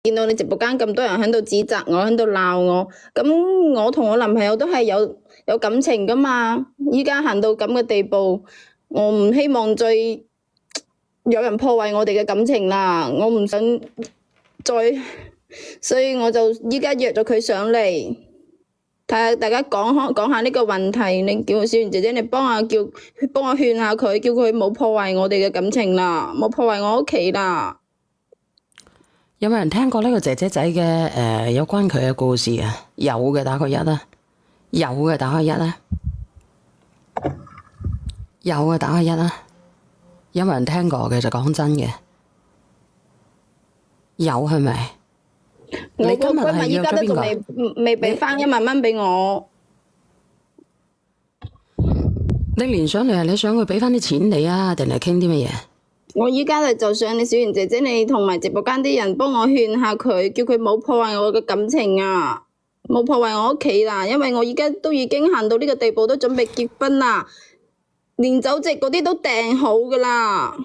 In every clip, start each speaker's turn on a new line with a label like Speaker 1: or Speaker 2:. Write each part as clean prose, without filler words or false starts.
Speaker 1: 見到你直播間咁多人喺度指責我，喺度鬧我，咁我同我男朋友都係有感情噶嘛。依家行到咁嘅地步，我唔希望再有人破壞我哋嘅感情啦。我唔想再，所以我就依家約咗佢上嚟，睇下大家講下呢個問題。你叫小圓姐姐，你幫我勸下佢，叫佢冇破壞我哋嘅感情啦，冇破壞我屋企啦。
Speaker 2: 有冇人聽過呢個姐姐仔嘅有關佢嘅故事啊？有嘅打個一啦，有嘅打個一啦，有嘅打個一啦。有冇人聽過嘅就講真嘅，有係咪？
Speaker 1: 我
Speaker 2: 你今日
Speaker 1: 個閨蜜依家都仲未俾翻1萬蚊俾我。
Speaker 2: 你連上嚟係你想佢俾翻啲錢你啊，定係傾啲乜嘢？
Speaker 1: 我依家就想你小圓姐姐，你同埋直播間啲人幫我勸下佢，叫佢冇破壞我嘅感情啊，冇破壞我屋企啦。因為我依家都已經行到呢個地步，都準備結婚啦，連酒席嗰啲都訂好噶啦。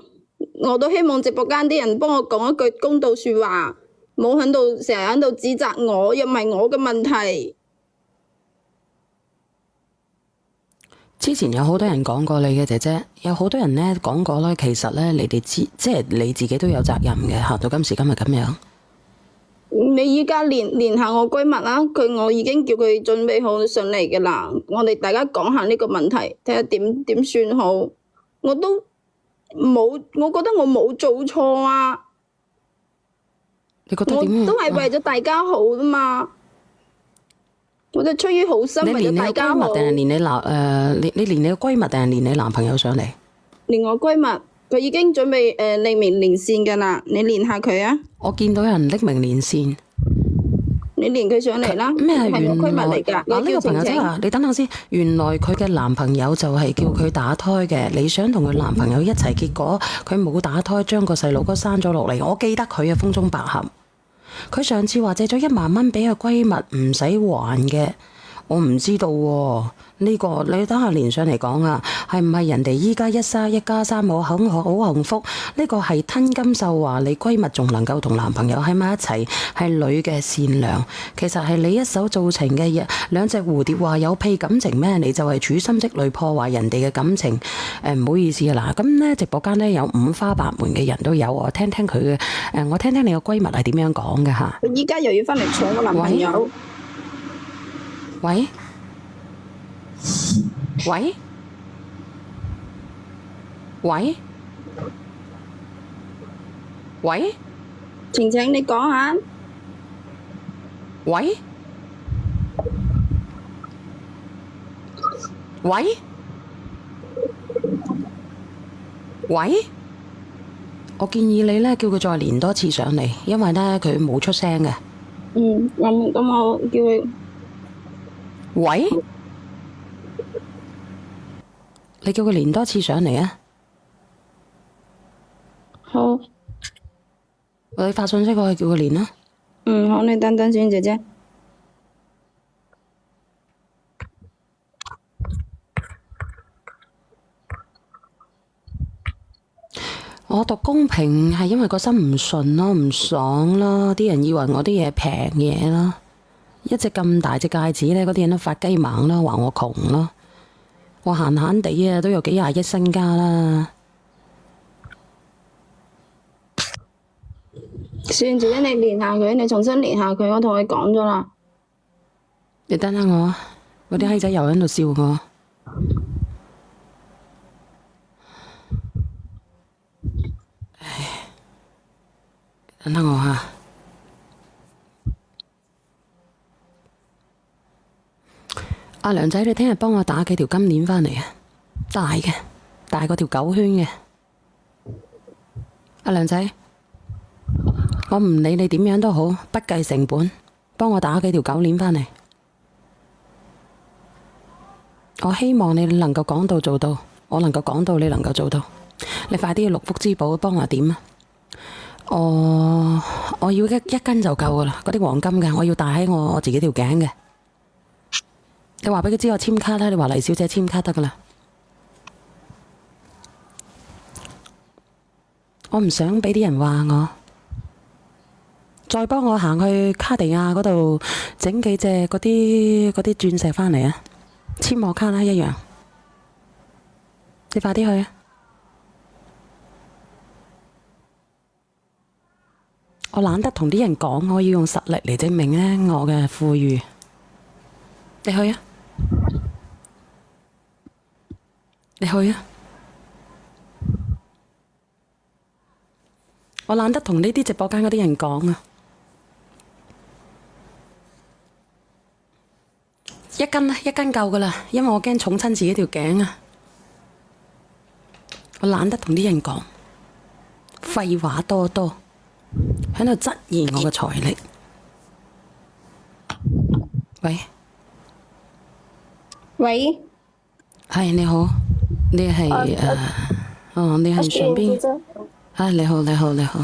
Speaker 1: 我都希望直播間啲人幫我講一句公道說話，冇喺度成日喺度指責我，又唔係我嘅問題。
Speaker 2: 之前有好多人講過你嘅姐姐，有好多人咧講過咧，其實咧你哋即係你自己都有責任嘅，行到今時今日咁樣。
Speaker 1: 你依家連下我閨蜜啦，我已經叫佢準備好上嚟嘅啦。我哋大家講下呢個問題，睇下點算好。我覺得我冇做錯啊。
Speaker 2: 你覺得點？
Speaker 1: 我都係為咗大家好啫嘛。我就出於好心為咗大家好。
Speaker 2: 你連你連你嘅閨蜜定係連你男朋友上嚟？
Speaker 1: 連我閨蜜，佢已經準備匿名連線噶啦，你連下佢啊。
Speaker 2: 我見到有人匿名連線，
Speaker 1: 你連佢上嚟啦。
Speaker 2: 咩係
Speaker 1: 係我閨蜜嚟㗎？
Speaker 2: 嗱，呢個朋友即係你等等先，原來佢嘅男朋友就係叫佢打胎嘅，你想同佢男朋友一齊，結果佢冇打胎，將個細路哥生咗落嚟。我記得佢嘅風中百合。佢上次話借咗1萬蚊俾個閨蜜唔使還嘅，我唔知道喎。呢個你等下連上嚟講啊，係唔係人哋依家一家三口好幸福？呢個係吞金獸話你閨蜜仲能夠同男朋友喺埋一齊，係女嘅善良。其實係你一手造成嘅嘢。兩隻蝴蝶話有屁感情咩？你就係處心積慮破壞人哋嘅感情。唔好意思啊，嗱，咁呢直播間呢有五花八門嘅人都有，我聽聽佢嘅我聽聽你個閨蜜係點樣講嘅嚇。
Speaker 1: 佢依家又要翻嚟搶我男朋友。
Speaker 2: 喂？喂？喂？喂？
Speaker 1: 晴晴，你講下。
Speaker 2: 喂？喂？喂？我建議你呢，叫佢再連多次上嚟，因為呢，佢冇出聲嘅。
Speaker 1: 咁我叫佢。
Speaker 2: 喂？你叫佢連多次上嚟啊！
Speaker 1: 好。
Speaker 2: 你發信息過去叫佢連啦。
Speaker 1: 好，你等等先，姐姐。
Speaker 2: 我讀公平係因為個心唔順咯，唔爽咯，啲人以為我啲嘢平嘢咯，一隻咁大隻戒指呢，嗰啲人都發雞盲咯，話我窮咯。我閒閒地啊，都有幾廿億身家啦。
Speaker 1: 小圓姐姐，你連下佢，你重新連下佢，我同佢講咗啦。
Speaker 2: 你等下我，嗰啲閪仔又喺度笑我。唉，等下我吓。阿梁仔，你聽日幫我打幾條金鏈返嚟啊！大嘅，大過條狗圈嘅。阿梁仔，我唔理你點樣都好，不計成本，幫我打幾條狗鏈返嚟。我希望你能夠講到做到，我能夠講到，你能夠做到。你快啲去六福之寶幫我點啊！我要一斤就夠噶啦，嗰啲黃金嘅，我要戴喺我自己條頸嘅。你話俾佢知我簽卡啦，你話黎小姐簽卡得噶啦。我唔想俾啲人話我再幫我行去卡地亞嗰度整幾隻嗰啲鑽石返嚟啊！簽我卡啦，一樣。你快啲去啊！我懶得同啲人講，我要用實力嚟證明呢我嘅富裕。你去啊！你去啊！我懶得同呢啲直播間嗰啲人講啊！一斤啦，一斤夠噶啦，因為我驚重親自己條頸啊！我懶得同啲人講，廢話多多，喺度質疑我嘅財力。喂，
Speaker 3: 喂，
Speaker 2: 係你好，你係你係上邊？你好，你好，你好。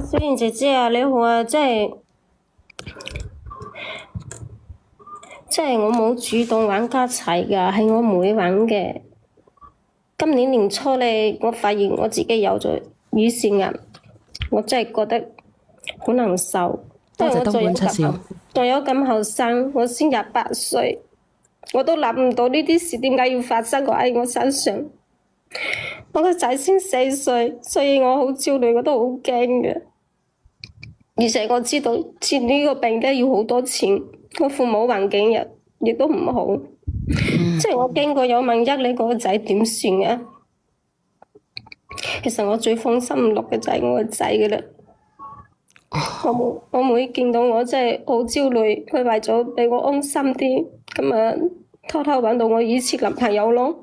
Speaker 3: 小妍姐姐啊，你好啊，即係我冇主動玩家齊㗎，係我妹玩嘅。今年年初咧，我發現我自己有咗乳腺癌，我真係覺得好難受。
Speaker 2: 多謝東莞七少。
Speaker 3: 仲有咁後生，我先28歲，我都諗唔到呢啲事點解要發生喺我身上。我個仔先4歲，所以我好焦慮，我都好驚嘅。而且我知道治呢個病咧要好多錢，我父母環境亦都唔好，即係我驚過有萬一你個仔點算啊？其實我最放心唔落嘅就係我個仔嘅啦。我妹見到我真係好焦慮，佢為咗俾我安心啲，咁啊偷偷揾到我以前男朋友咯。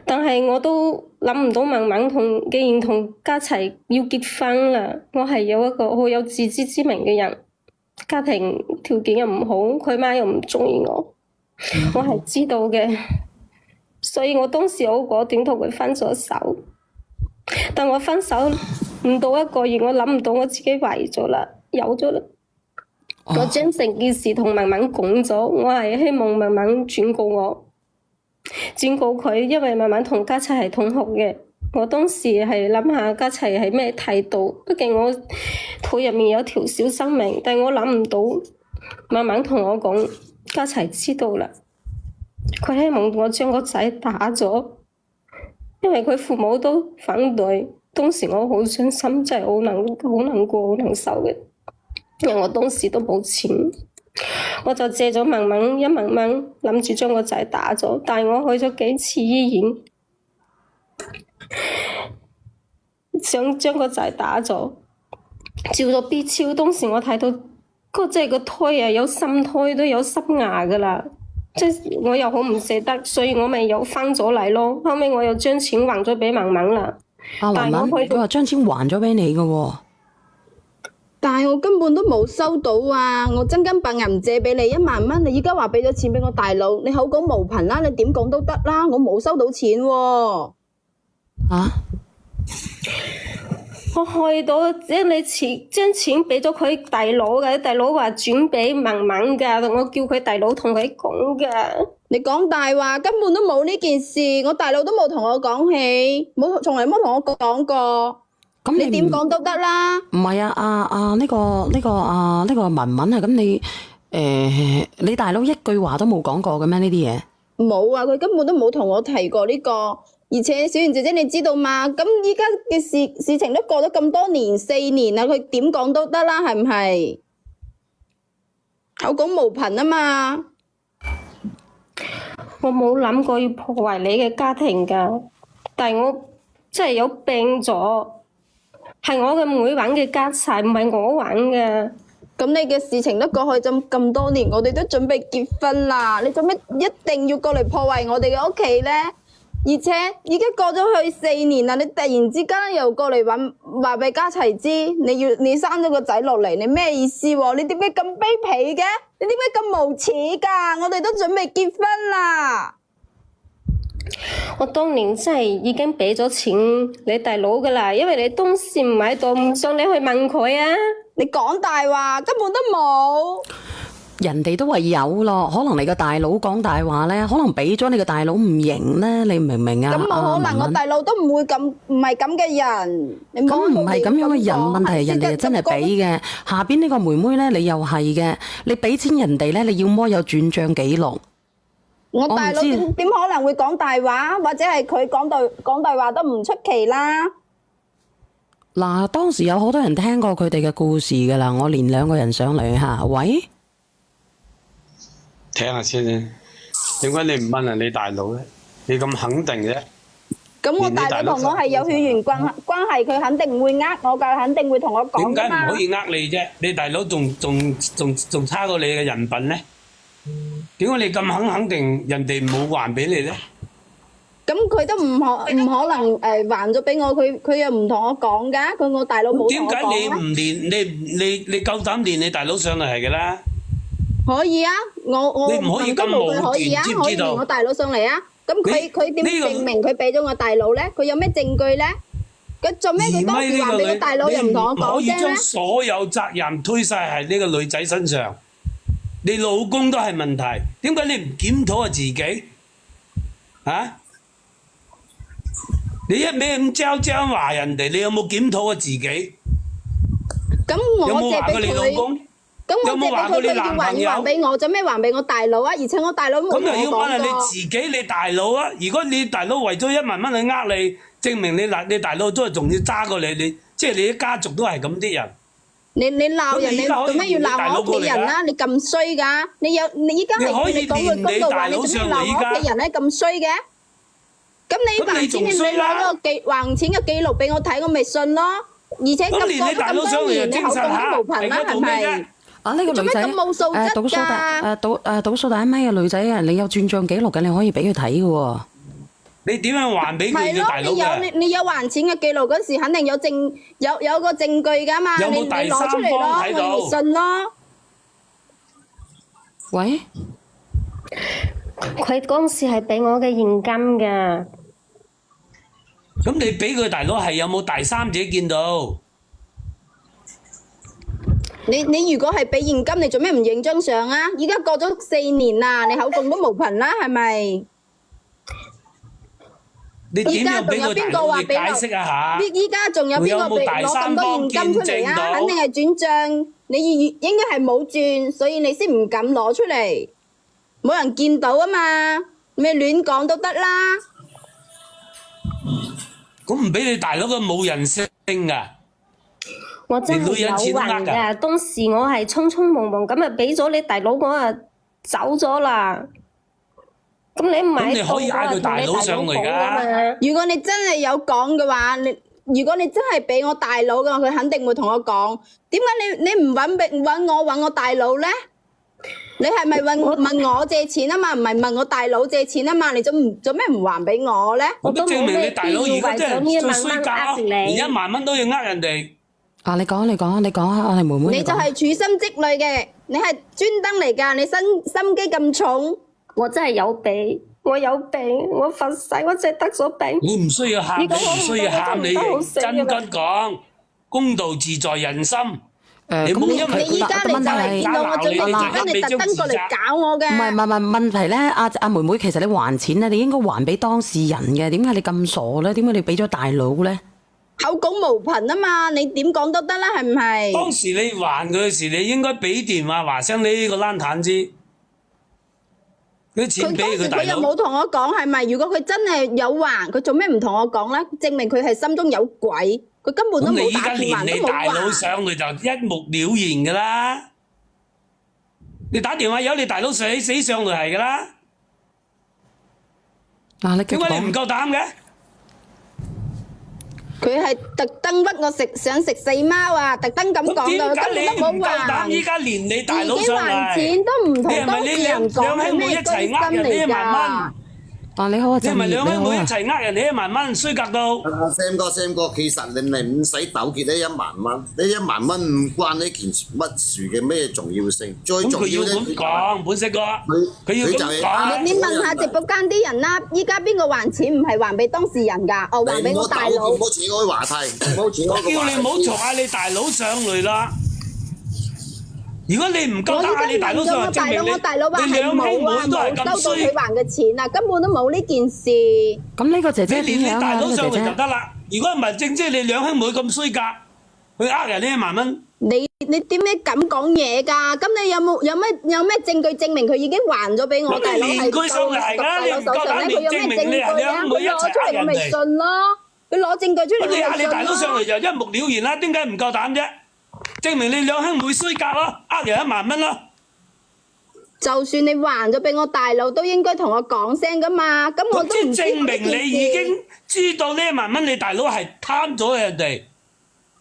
Speaker 3: 但係我都諗唔到文文既然同家齊要結婚啦，我係有一個好有自知之明嘅人，家庭條件又唔好，佢媽又唔鍾意我，我係知道嘅，所以我當時好果斷同佢分咗手。但我分手唔到1個月，我諗唔到我自己懷咗啦，有咗啦。我將成件事同文文講咗，我係希望文文轉告我。轉告佢，因為文文同家齊係同學嘅。我當時係諗下家齊係咩態度，畢竟我肚入面有條小生命，但係我諗唔到文文同我講家齊知道啦，佢希望我將個仔打咗，因為佢父母都反對。當時我好傷心，真係好難過，好難受嘅，因為我當時都冇錢。我就借咗文文1萬蚊，諗住將個仔打咗，但係我去咗幾次醫院，想將個仔打咗，照咗 B 超，當時我睇到即係個胎啊，有心胎都有濕牙噶啦，即係我又好唔捨得，所以我咪又翻咗嚟咯。後尾我又將錢還咗俾文文啦。
Speaker 2: 文文，佢話將錢還咗俾你噶喎。
Speaker 1: 但係我根本都冇收到啊！我真金白銀借俾你1萬蚊，你而家話俾咗錢俾我大佬，你口講無憑啦，你點講都得啦，我冇收到錢喎。
Speaker 3: 我去到即係你將錢俾咗佢大佬嘅，大佬話轉俾文文噶，我叫佢大佬同佢講噶。
Speaker 1: 你講大話，根本都冇呢件事，我大佬都冇同我講起，從來冇同我講過。咁你點講都得啦。唔係
Speaker 2: 啊，呢個文文啊，咁你大佬一句話都冇講過嘅咩？呢啲嘢
Speaker 1: 冇啊，佢根本都冇同我提過呢個。而且小妍姐姐你知道嘛？咁依家嘅事情都過咗咁多年，4年啦，佢點講都得啦，係唔係？口講無憑啊嘛。
Speaker 3: 我冇諗過要破壞你嘅家庭㗎，但係我真係有病咗。係我嘅妹玩嘅家齊，唔係我玩嘅。
Speaker 1: 咁你嘅事情都過去咗咁多年，我哋都準備結婚啦。你做咩一定要過嚟破壞我哋嘅屋企呢？而且已經過咗去4年啦，你突然之間又過嚟話俾家齊知，你生咗個仔落嚟，你咩意思喎？你點解咁卑鄙嘅？你點解咁無恥㗎？我哋都準備結婚啦。
Speaker 3: 我當年真係已經俾咗錢你大佬噶啦，因為你當時唔喺度，唔想你去問佢啊。
Speaker 1: 你講大話，根本都冇。
Speaker 2: 人哋都話有咯，可能你個大佬講大話咧，可能俾咗你個大佬唔認咧，你明唔明啊？
Speaker 1: 咁冇可能，我大佬都唔會咁，唔係咁嘅人。你
Speaker 2: 咁唔係咁樣嘅人，問題係人哋係真係俾嘅。下邊呢個妹妹咧，你又係嘅，你俾錢人哋咧，你要麼有轉帳記錄。
Speaker 1: 我大佬點可能會講大話，或者係佢講大話都唔出奇啦。
Speaker 2: 嗱，當時有好多人聽過佢哋嘅故事㗎啦，我連2個人上嚟嚇，喂，
Speaker 4: 聽下先咧。點解你唔問下你大佬咧？你咁肯定啫？
Speaker 1: 咁我大佬同我係有血緣關係，佢肯定唔會呃我㗎，肯定會同我講㗎嘛。
Speaker 4: 點解唔可以呃你啫？你大佬仲差過你嘅人品咧？點解你咁肯定人哋冇還俾你咧？
Speaker 1: 咁佢都唔可能還咗俾我，佢又唔同我講㗎，佢我大佬冇同我講。點解
Speaker 4: 你唔連你夠膽連你大佬上嚟係㗎啦？
Speaker 1: 可以啊，我
Speaker 4: 你唔可以咁無權，
Speaker 1: 可以啊，可以連我大佬上嚟啊。咁佢點證明佢俾咗我大佬咧？佢有咩證據咧？佢做咩佢當時還俾個大佬又唔同我講啫？
Speaker 4: 唔可以將所有責任推晒喺呢個女仔身上。你老公都係問題，點解你唔檢討下自己？啊？你一味咁將話人哋，你有冇檢討下自己？
Speaker 1: 咁我借俾佢，咁我借俾佢，佢要還俾我，做咩還俾我大佬啊？而且我大佬冇同我講過。
Speaker 4: 咁又要問下你自己，你大佬啊？如果你大佬為咗1萬蚊去呃你，證明你大佬都係仲要揸過你，即係你啲家族都係咁啲人。
Speaker 1: 你鬧人，你做咩要鬧我屋企人啦？你咁衰噶？你依家係你講句公道話，你做咩鬧我屋企人咧？咁衰嘅？咁你還錢，你攞嗰個還錢嘅記錄俾我睇，我咪信咯。而且咁多年，你口供都無憑啦，係咪？
Speaker 2: 啊，呢個女仔倒數第一米嘅女仔啊，你有轉帳記錄嘅，你可以俾佢睇嘅喎。你點樣還俾佢嘅大佬嘅？
Speaker 1: 你有還錢嘅記錄嗰時，肯定有個證據噶嘛？
Speaker 4: 有冇第三方睇到？
Speaker 1: 我咪信咯。
Speaker 2: 喂？
Speaker 3: 佢嗰時係俾我嘅現金㗎。
Speaker 4: 咁你俾佢大佬係有冇第三者見到？
Speaker 1: 你如果係俾現金，你做咩唔影張相啊？而家過咗4年啦，你口供都無憑啦，係咪？
Speaker 4: 你點樣俾佢大佬？你解釋一下。
Speaker 1: 依家仲有邊個俾攞咁多現金出嚟啊？肯定係轉帳，你應該係冇轉，所以你先唔敢攞出嚟。冇人見到啊嘛，咪亂講都得啦。
Speaker 4: 咁唔俾你大佬嘅冇人性㗎。
Speaker 3: 我真係有還㗎，當時我係匆匆忙忙咁啊俾咗你大佬，我啊走咗啦。咁你唔係
Speaker 4: 可以嗌佢大佬上嚟㗎。
Speaker 1: 如果你真係有講嘅話，如果你真係俾我大佬嘅話，佢肯定會同我講。點解你唔揾我大佬咧？你係咪問我借錢啊嘛？唔係問我大佬借錢啊嘛？你做咩唔還俾我咧？
Speaker 4: 我都證明你大佬而家真係最衰格，連1萬蚊都要呃人哋。啊！你講啊！我係妹妹。
Speaker 1: 你就係處心積慮嘅，你係專登嚟㗎，你心機咁重。
Speaker 3: 我真係有病，我有病，我發誓，我真係得咗病。
Speaker 4: 你唔需要喊，你真講，公道自在人心。你
Speaker 1: 依家你就係見到我準備結婚，你特登過嚟搞我嘅。
Speaker 2: 唔係問題咧，阿妹妹，其實你還錢咧，你應該還俾當事人嘅。點解你咁傻咧？點解你俾咗大佬咧？
Speaker 1: 口供無憑啊嘛，你點講都得啦，係唔係？
Speaker 4: 當時你還佢時，你應該俾電話話聲呢個爛攤子，啲錢俾佢大佬。佢
Speaker 1: 又冇同我講係咪？如果佢真係有還，佢做咩唔同我講咧？證明佢係心中有鬼，佢根本都冇打電話，都冇還。咁你依家連你大佬上嚟就一目了然噶啦，你打電話有你大佬死上嚟係噶啦。點解你唔夠膽嘅？佢係特登屈我想食4貓啊！特登咁講到，根本都冇還。依家連你大佬上嚟，還錢都唔同當事人講，係咩居心嚟㗎？
Speaker 2: 你好啊，
Speaker 4: 你係咪2兄妹一齊呃人哋1萬蚊，衰格到
Speaker 5: ？Sam 哥，其實你咪唔使糾結呢1萬蚊，呢1萬蚊唔關呢件乜事嘅咩重要性，最重要咧。
Speaker 4: 佢要咁講，本色哥，佢要咁講。
Speaker 1: 你問下直播間啲人啦，依家邊個還錢唔係還俾當事人㗎？哦，還俾我大佬。
Speaker 5: 唔好扯開話題，唔好扯開個話題。
Speaker 4: 我叫你唔好嘈下你大佬上嚟啦。如果你唔夠
Speaker 1: 我依
Speaker 4: 膽，你大
Speaker 1: 家問咗
Speaker 4: 佬上嚟證明
Speaker 1: 我大佬話係
Speaker 4: 你兩兄
Speaker 1: 冇啊，
Speaker 4: 妹都係咁
Speaker 1: 冇收到
Speaker 4: 衰
Speaker 1: 佢。還嘅錢啊，根本都冇呢件事。
Speaker 2: 咁呢個姐姐
Speaker 4: 你連你大
Speaker 2: 點樣啊？呢個姐
Speaker 4: 佬上嚟就
Speaker 2: 姐
Speaker 4: 得啦。如果唔係，正即你兩兄妹咁衰格，去呃人呢1萬蚊，
Speaker 1: 你點解咁講嘢㗎？咁你有咩證據證明佢已經還咗俾我
Speaker 4: 咁
Speaker 1: 大佬係
Speaker 4: 你連佢上嚟㗎
Speaker 1: 大
Speaker 4: 你唔夠膽
Speaker 1: 佬手上咧？佢有咩
Speaker 4: 證明
Speaker 1: 證據啊？
Speaker 4: 你係兩妹一齊
Speaker 1: 佢攞出嚟我咪
Speaker 4: 呃人哋
Speaker 1: 信咯。佢攞證據出嚟
Speaker 4: 咁你呃
Speaker 1: 我咪信
Speaker 4: 你大佬上
Speaker 1: 咯。
Speaker 4: 嚟就一目了然啦。點解唔夠膽啫？證明你兩兄妹衰格咯，呃人1萬蚊咯。
Speaker 1: 就算你還咗俾我大佬，都應該同我講聲㗎嘛。咁我
Speaker 4: 咁即係
Speaker 1: 都唔知
Speaker 4: 證明
Speaker 1: 呢件
Speaker 4: 你已
Speaker 1: 事
Speaker 4: 經知道呢1萬蚊你大佬係貪咗人哋。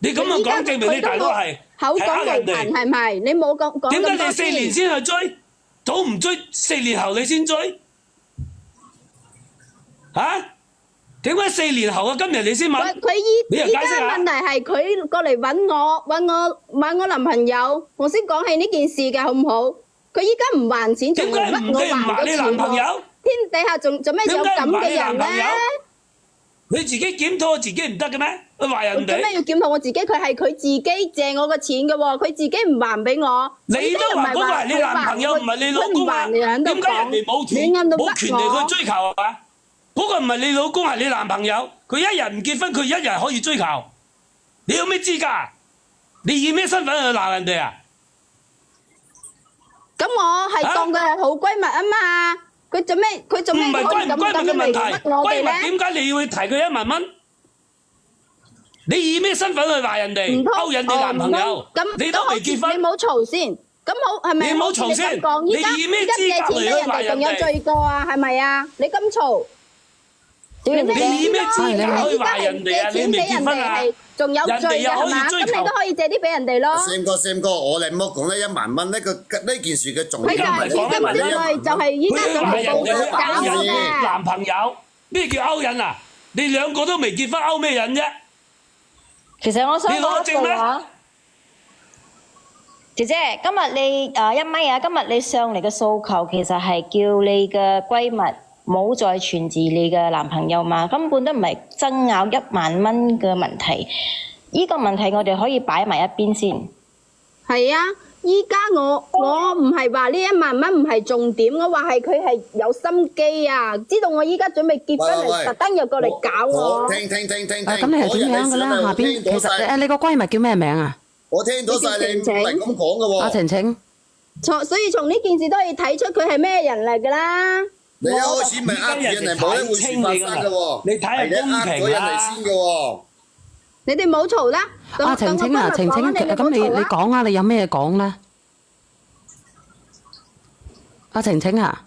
Speaker 4: 你咁樣講，證明你大佬係
Speaker 1: 口講無憑
Speaker 4: 呃人哋。
Speaker 1: 係咪？你冇講
Speaker 4: 點解你
Speaker 1: 咁多
Speaker 4: 4年先去追？早唔追，4年後你先追？嚇？點解4年後啊？今日你先問？
Speaker 1: 佢
Speaker 4: 你又
Speaker 1: 依家
Speaker 4: 解釋下
Speaker 1: 問題係佢過嚟揾我男朋友，我先講起呢件事嘅好唔好？佢依家唔還錢，仲
Speaker 4: 點解
Speaker 1: 屈我
Speaker 4: 你唔
Speaker 1: 還咗錢
Speaker 4: 還你男朋
Speaker 1: 喎。
Speaker 4: 友？
Speaker 1: 天底下仲做咩有
Speaker 4: 點解
Speaker 1: 咁
Speaker 4: 唔還你
Speaker 1: 嘅人咧
Speaker 4: 男朋友？你自己檢討自己唔得嘅咩？去話人哋，
Speaker 1: 做咩要檢討我自己？佢係佢自己借我嘅錢嘅喎，佢自己唔還俾我。
Speaker 4: 你都話嗰個係你男朋友，唔係你老公啊？點解人哋冇權冇權利去追求啊？嗰個唔係你老公，係你男朋友。佢一日唔結婚，佢一日可以追求。你有咩資格？你以咩身份去鬧人哋啊？
Speaker 1: 咁我係當佢係好閨蜜啊嘛。佢做咩？佢做
Speaker 4: 唔
Speaker 1: 咩可以
Speaker 4: 係閨唔閨蜜嘅問題，
Speaker 1: 咁嚟屈我哋
Speaker 4: 閨蜜
Speaker 1: 咧？
Speaker 4: 點解你要去提佢1萬蚊？你以咩身份去話人哋
Speaker 1: 唔通
Speaker 4: 勾引你男朋友？
Speaker 1: 咁
Speaker 4: 你都未結婚
Speaker 1: 你，冇嘈先。咁好係咪？
Speaker 4: 你冇嘈先
Speaker 1: 你咁講依家
Speaker 4: 你以咩
Speaker 1: 依家借
Speaker 4: 資格嚟
Speaker 1: 錢俾人哋，
Speaker 4: 去話人哋
Speaker 1: 仲有罪過啊？係咪啊？你咁嘈，
Speaker 4: 你以咩資
Speaker 2: 你
Speaker 4: 格去話人哋啊？你未結婚啊？
Speaker 1: 仲有罪嘅係嘛？咁你都可以借啲俾人哋咯。
Speaker 5: Sam 哥，我哋唔好講呢1萬蚊呢件事嘅重
Speaker 1: 佢
Speaker 5: 點
Speaker 1: 就係
Speaker 5: 唔係講1萬蚊。
Speaker 1: 就係依家
Speaker 4: 佢話人
Speaker 1: 就係報
Speaker 4: 哋去
Speaker 1: 搞我
Speaker 4: 勾引
Speaker 1: 嘅。
Speaker 4: 男朋友，咩叫勾引啊？你兩個都未結婚，勾咩引啫？
Speaker 6: 其實我想
Speaker 4: 你攞
Speaker 6: 講一
Speaker 4: 證咩
Speaker 6: 句話，姐姐，今日你一咪啊，今日你上嚟嘅訴求其實係叫你嘅閨蜜冇再傳自你嘅男朋友嘛，根本都唔係爭拗1萬蚊嘅問題。呢個問題我哋可以擺埋一邊先。
Speaker 1: 係啊，依家我唔係話呢1萬蚊唔係重點，我話係佢係有心機啊，知道我依家準備結婚，
Speaker 5: 喂
Speaker 1: 特登又過嚟搞我。
Speaker 5: 聽，
Speaker 2: 啊，咁你係點樣嘅咧？下邊其實你個閨蜜叫咩名啊？
Speaker 5: 我聽到晒你唔係咁講嘅
Speaker 2: 阿
Speaker 5: 喎。
Speaker 2: 晴晴，
Speaker 1: 所以從呢件事都可以睇出佢係咩人嚟㗎啦。
Speaker 5: 你一開始咪呃人哋冇一回事發生嘅喎，
Speaker 4: 你睇下
Speaker 5: 係你呃咗人哋先嘅喎。
Speaker 1: 你哋冇嘈啦。
Speaker 2: 阿晴晴啊，晴晴，咁你講啊，你有咩講咧？阿晴晴啊，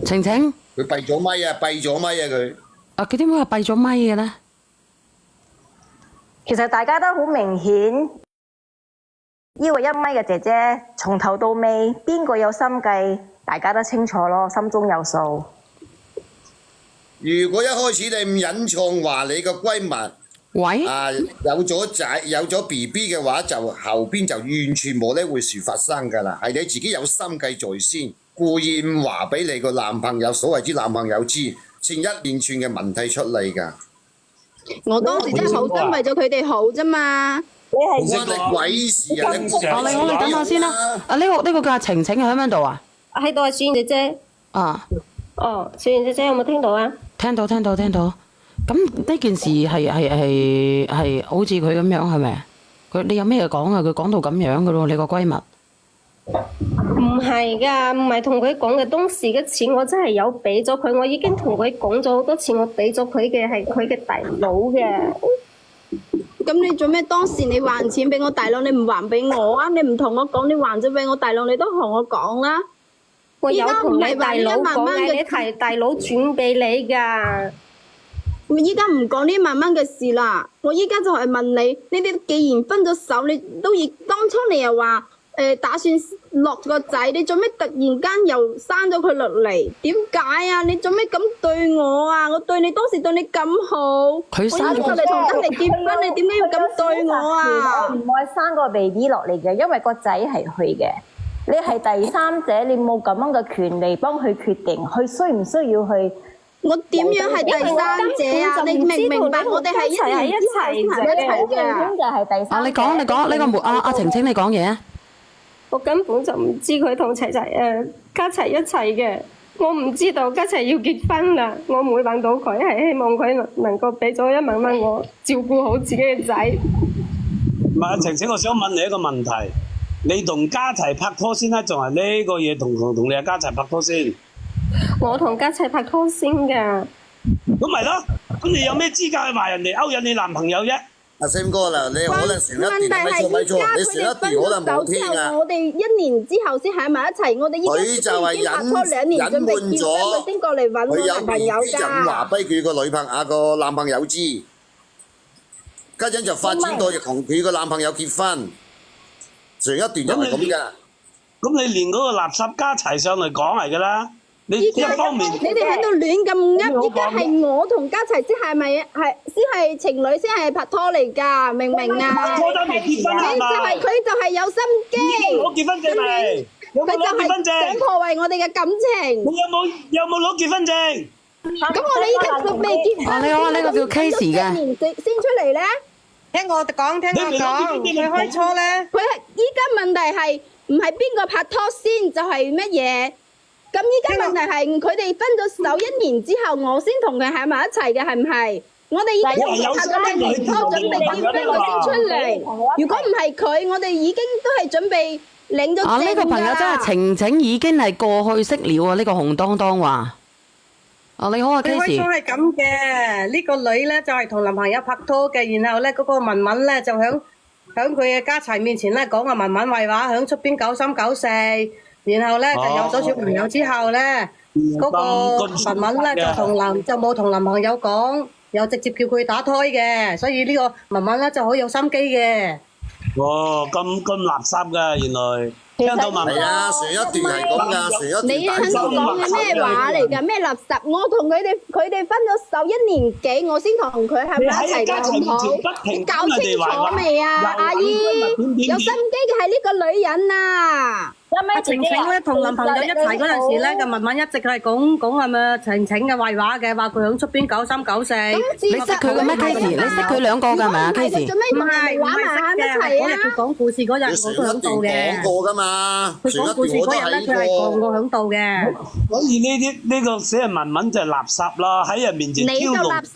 Speaker 2: 晴晴，
Speaker 5: 佢閉咗咪啊，閉咗咪啊佢。
Speaker 2: 啊，佢點解係閉咗咪嘅咧？
Speaker 6: 其實大家都好明顯，呢個1米嘅姐姐從頭到尾邊個有心計，大家都清楚咯，心中有數。
Speaker 5: 如果一開始你唔隱藏話你個閨蜜
Speaker 2: 喂，
Speaker 5: 啊有咗仔有咗 BB 嘅話，就後邊就完全冇呢回事發生㗎啦。係你自己有心計在先，故意唔話俾你個男朋友所謂之男朋友知，成一連串嘅問題出嚟㗎。
Speaker 1: 我當時真係好心為咗佢哋好啫嘛。
Speaker 6: 你係
Speaker 5: 關你鬼事啊！你
Speaker 2: 我哋等下先啦。啊，呢個叫阿晴晴喺邊度啊？
Speaker 3: 喺度啊，小燕姐姐。
Speaker 2: 啊，
Speaker 3: 哦，小燕姐姐有冇聽到啊？
Speaker 2: 聽到。咁呢件事係好似佢咁樣係咪？你有咩講啊？佢講到咁樣嘅咯，你個閨蜜。
Speaker 3: 唔係㗎，唔係同佢講嘅，當時嘅錢我真係有俾咗佢，我已經同佢講咗好多次，我俾咗佢嘅係佢嘅大佬嘅。
Speaker 1: 咁你做咩當時你還錢俾我大佬，你唔還俾我啊？你唔同我講，你還咗俾我大佬，你都同我講啦。
Speaker 3: 我有同你大佬講
Speaker 1: 而家唔係話呢1萬蚊
Speaker 3: 嘅，
Speaker 1: 嘅
Speaker 3: 你係大佬轉俾你㗎。
Speaker 1: 我依家唔講呢1萬蚊嘅事啦，我依家就係問你，你哋既然分咗手，你都已當初你又話打算落個仔，你做咩突然間又生咗佢落嚟？點解啊？你做咩咁對我啊？我對你當時對你咁好，
Speaker 2: 佢生咗
Speaker 1: 我依家嚟同得嚟結婚，你點解要咁對我啊？
Speaker 6: 我唔愛生個 BB 落嚟嘅，因為個仔係佢嘅。你係第三者，你冇咁樣嘅權利幫佢決定，佢需唔需要去
Speaker 1: 我點樣係第三者啊？你明唔明白？我哋係1年之後先喺一齊嘅。
Speaker 6: 就係第三者。
Speaker 2: 你講呢個阿晴晴，你講嘢啊！
Speaker 3: 我根本就唔知佢同家齊一齊嘅，我唔知道家齊要結婚啦。我每揾到佢係希望佢能夠俾咗1萬蚊我照顧好自己嘅仔。
Speaker 4: 唔係，晴晴，我想問你一個問題，你同家齊拍拖先啦，仲係呢個嘢同你阿家齊拍拖先？
Speaker 3: 我同家齊拍拖先㗎。
Speaker 4: 咁咪咯，咁你有咩資格去話人哋勾引你男朋友啫？
Speaker 5: 阿 Sam 哥啦，你可能成一
Speaker 1: 問題
Speaker 5: 段
Speaker 1: 係
Speaker 5: 咪錯，
Speaker 1: 而
Speaker 5: 你成一
Speaker 1: 家佢哋
Speaker 5: 段可能冇
Speaker 1: 分咗手之後，
Speaker 5: 聽啊。
Speaker 1: 我哋1年之後先喺埋一齊。我哋依
Speaker 5: 佢就係
Speaker 1: 家已經拍拖2年，準備結婚，佢先過嚟揾我
Speaker 5: 佢有
Speaker 1: 男朋友
Speaker 5: BB 就唔話
Speaker 1: 㗎。
Speaker 5: 俾佢個男朋友知，家陣就發展到同佢個男朋友結婚，上一段就係咁㗎。
Speaker 4: 咁你連嗰個垃圾家齊上嚟講嚟㗎啦，你一
Speaker 1: 依家
Speaker 4: 方面
Speaker 1: 你哋喺度亂咁噏，依家係我同家齊先係咪先係情侶先係拍拖嚟㗎？明唔明啊？
Speaker 4: 拖得未結婚係咪？
Speaker 1: 佢就係有心機，
Speaker 4: 攞結婚證未？有冇
Speaker 1: 佢就
Speaker 4: 攞結婚
Speaker 1: 係想
Speaker 4: 證？
Speaker 1: 破壞我哋嘅感情。
Speaker 4: 你有冇攞結婚證？
Speaker 1: 咁我哋依家佢未結婚，
Speaker 2: 你好啊，呢個叫 case 嘅。
Speaker 1: 1年先出嚟咧，
Speaker 7: 聽我講，佢開初咧，
Speaker 1: 佢係依家問題係唔係邊個拍拖先就係乜嘢？咁依家問題係佢哋分咗手1年之後，我先同佢喺埋一齊嘅，係唔係？我哋依家拍咗1年拖，準備結婚，我先出嚟。如果唔係佢，我哋已經都係準備領咗證㗎。
Speaker 2: 呢個朋友真係晴晴已經係過去式了啊！呢個紅當當話。你好啊
Speaker 7: 佢開初
Speaker 2: ，Casey。
Speaker 7: 係咁嘅，呢個女咧就係同男朋友拍拖嘅，然後咧嗰個文文咧就響佢嘅家齊面前咧講阿文文壞話，響出邊9394，然後咧就有咗小朋友之後咧，嗰個文文咧就冇同男朋友講，又直接叫佢打胎嘅，所以呢個文文咧就好有心機嘅。
Speaker 4: 哦，咁垃圾㗎，原來聽到文
Speaker 5: 係啊，上一段係咁㗎，上一段
Speaker 1: 你喺度講嘅咩話嚟㗎？咩垃圾？我同佢哋分咗手1年幾，我先同佢喺埋一齊嘅，好唔好？搞清楚未啊，阿姨？有心機嘅係呢個女人啊！
Speaker 7: 阿晴晴咧同男朋友一齊嗰陣時咧，個文文一直係講係咪晴晴嘅壞話嘅，話佢響出邊9394。
Speaker 2: 你識佢嘅咩 Casey？你識佢兩個㗎係咪啊 Casey？
Speaker 1: 做咩同佢玩埋喺一齊
Speaker 7: 嗰日佢講故事嗰日，
Speaker 5: 你
Speaker 7: 我
Speaker 5: 上一段
Speaker 7: 都響度嘅。
Speaker 5: 講過㗎嘛，
Speaker 7: 佢
Speaker 5: 上一
Speaker 7: 講故事
Speaker 5: 段我都
Speaker 7: 嗰日咧，佢係
Speaker 5: 喺
Speaker 7: 講
Speaker 5: 過。
Speaker 7: 我響度嘅。
Speaker 4: 所以呢個死人文文就係垃圾啦，喺人面前
Speaker 1: 你就
Speaker 4: 挑動
Speaker 1: 垃圾！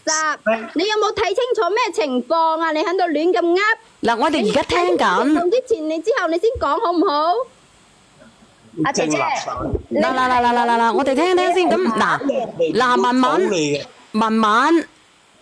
Speaker 1: 你有冇睇清楚咩情況啊？你喺度亂咁噏。
Speaker 2: 嗱，我哋而家聽緊。
Speaker 1: 用之前你之後你先講好唔好？
Speaker 6: 阿姐姐，
Speaker 2: 嗱，我哋聽聽先。咁文文。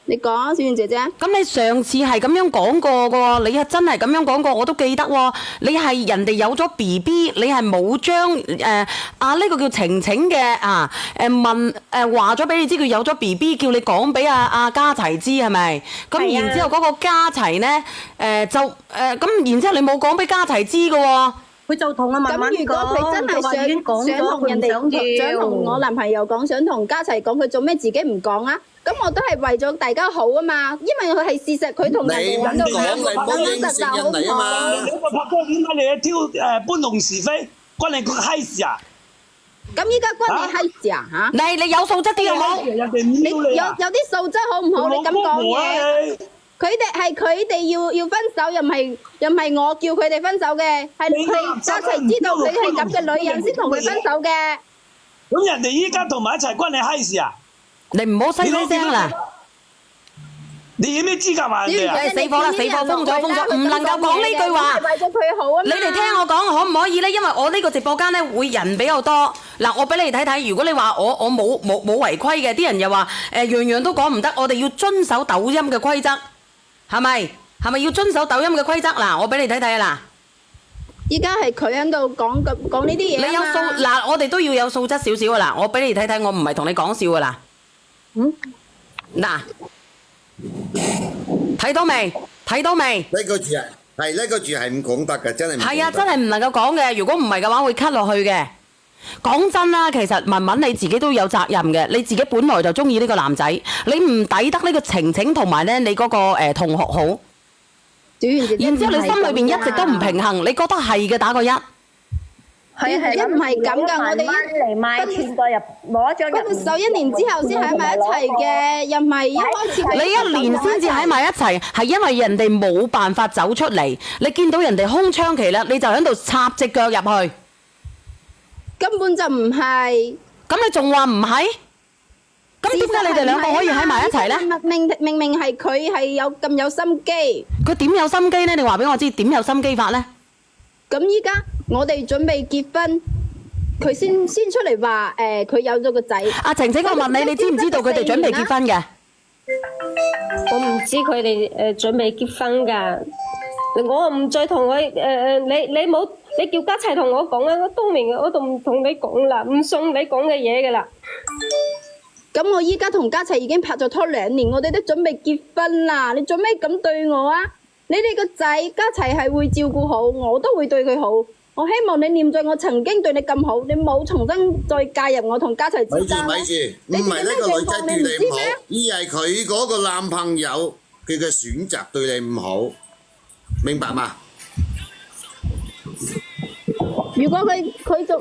Speaker 1: 你講啊，小燕姐姐。
Speaker 2: 咁你上次係咁樣講過嘅喎，你係真係咁樣講過，我都記得喎。你係人哋有咗 BB，你係冇將呢個叫晴晴嘅話咗俾你知佢有咗 BB，叫你講俾阿家齊知係咪？咁然之後嗰個家齊呢，咁然之後你冇講俾家齊知嘅喎。
Speaker 7: 佢就同阿文文
Speaker 1: 咁如果佢真係想同人哋想同我男朋友講，想同家齊講，佢做咩自己唔講啊？咁我都係為咗大家好啊嘛，因為佢係事實，佢同人哋揾到兩個實就好唔好？
Speaker 4: 你個拍拖點解你去挑搬弄是非，關你個閪事啊？
Speaker 1: 咁依家關你閪事啊嚇！
Speaker 2: 你有素質啲好冇？
Speaker 4: 人哋
Speaker 1: 你
Speaker 4: 唔要你啊！
Speaker 1: 有啲素質好唔好？你咁講嘢。
Speaker 4: 你
Speaker 1: 佢哋要分手，又唔係我叫佢哋分手嘅，係佢家齊知道佢係咁嘅女人先同佢分手嘅。
Speaker 4: 咁人哋依家同埋一齊關你閪事啊？
Speaker 2: 你唔好細聲啦！
Speaker 4: 你有咩資格話人哋啊？
Speaker 2: 死火啦！死火封咗，唔能夠講呢句話。
Speaker 1: 為咗佢好啊嘛！
Speaker 2: 你哋聽我講可唔可以呢？因為我呢個直播間呢會人比較多。嗱，我俾你睇睇。如果你話我冇違規嘅，啲人又話樣樣都講唔得，我哋要遵守抖音嘅規則，係咪？係咪要遵守抖音嘅規則？嗱，我俾你睇睇啊！嗱，
Speaker 1: 依家係佢喺度講呢啲嘢。
Speaker 2: 你有素嗱，我哋都要有素質少少啊！嗱，我俾你睇睇，我唔係同你講笑噶啦。嗱，睇到未？睇到未？
Speaker 5: 呢個字係唔講得嘅，真係唔講得。
Speaker 2: 係啊，真係唔能夠講嘅。如果唔係嘅話，會 cut 落去嘅。講真啦，其實文文你自己都有責任嘅。你自己本來就中意呢個男仔，你唔抵得呢個晴晴同埋咧你嗰個同學好。然之後你心裏邊一直都唔平衡，你覺得係嘅打個1。
Speaker 6: 係
Speaker 1: 唔係咁㗎，我哋
Speaker 6: 嚟買串過入攞一張入。
Speaker 1: 分手1年之後先喺埋一齊嘅，又唔係一開始。
Speaker 2: 你1年先至喺埋一齊，係因為人哋冇辦法走出嚟，你見到人哋空窗期啦，你就喺度插隻腳入去。
Speaker 1: 根本就唔係。
Speaker 2: 咁你仲話唔係？咁點解你哋兩個可以喺埋一齊呢？
Speaker 1: 明明係佢係有咁有心機。
Speaker 2: 佢點有心機呢？你話俾我知點有心機法呢？
Speaker 1: 咁依家我哋準備結婚，佢先出嚟話佢有咗個仔。
Speaker 2: 阿晴晴，我問你，你知唔知道佢哋準備結婚嘅？
Speaker 3: 我唔知佢哋準備結婚㗎。我唔再同佢你叫家齊同我講啦，我都明，我都唔同你講啦，唔信你講嘅嘢㗎啦。
Speaker 1: 咁我依家同家齊已經拍咗拖2年，我哋都準備結婚啦。你做咩咁對我啊？你哋個仔家齊係會照顧好，我都會對佢好。我希望你念在我曾經對你咁好，你冇重新再介入我同家齊之間。
Speaker 5: 咪住，唔係呢個女仔對你唔好，而係佢嗰個男朋友佢嘅選擇對你唔好，明白嗎？
Speaker 1: 如果佢真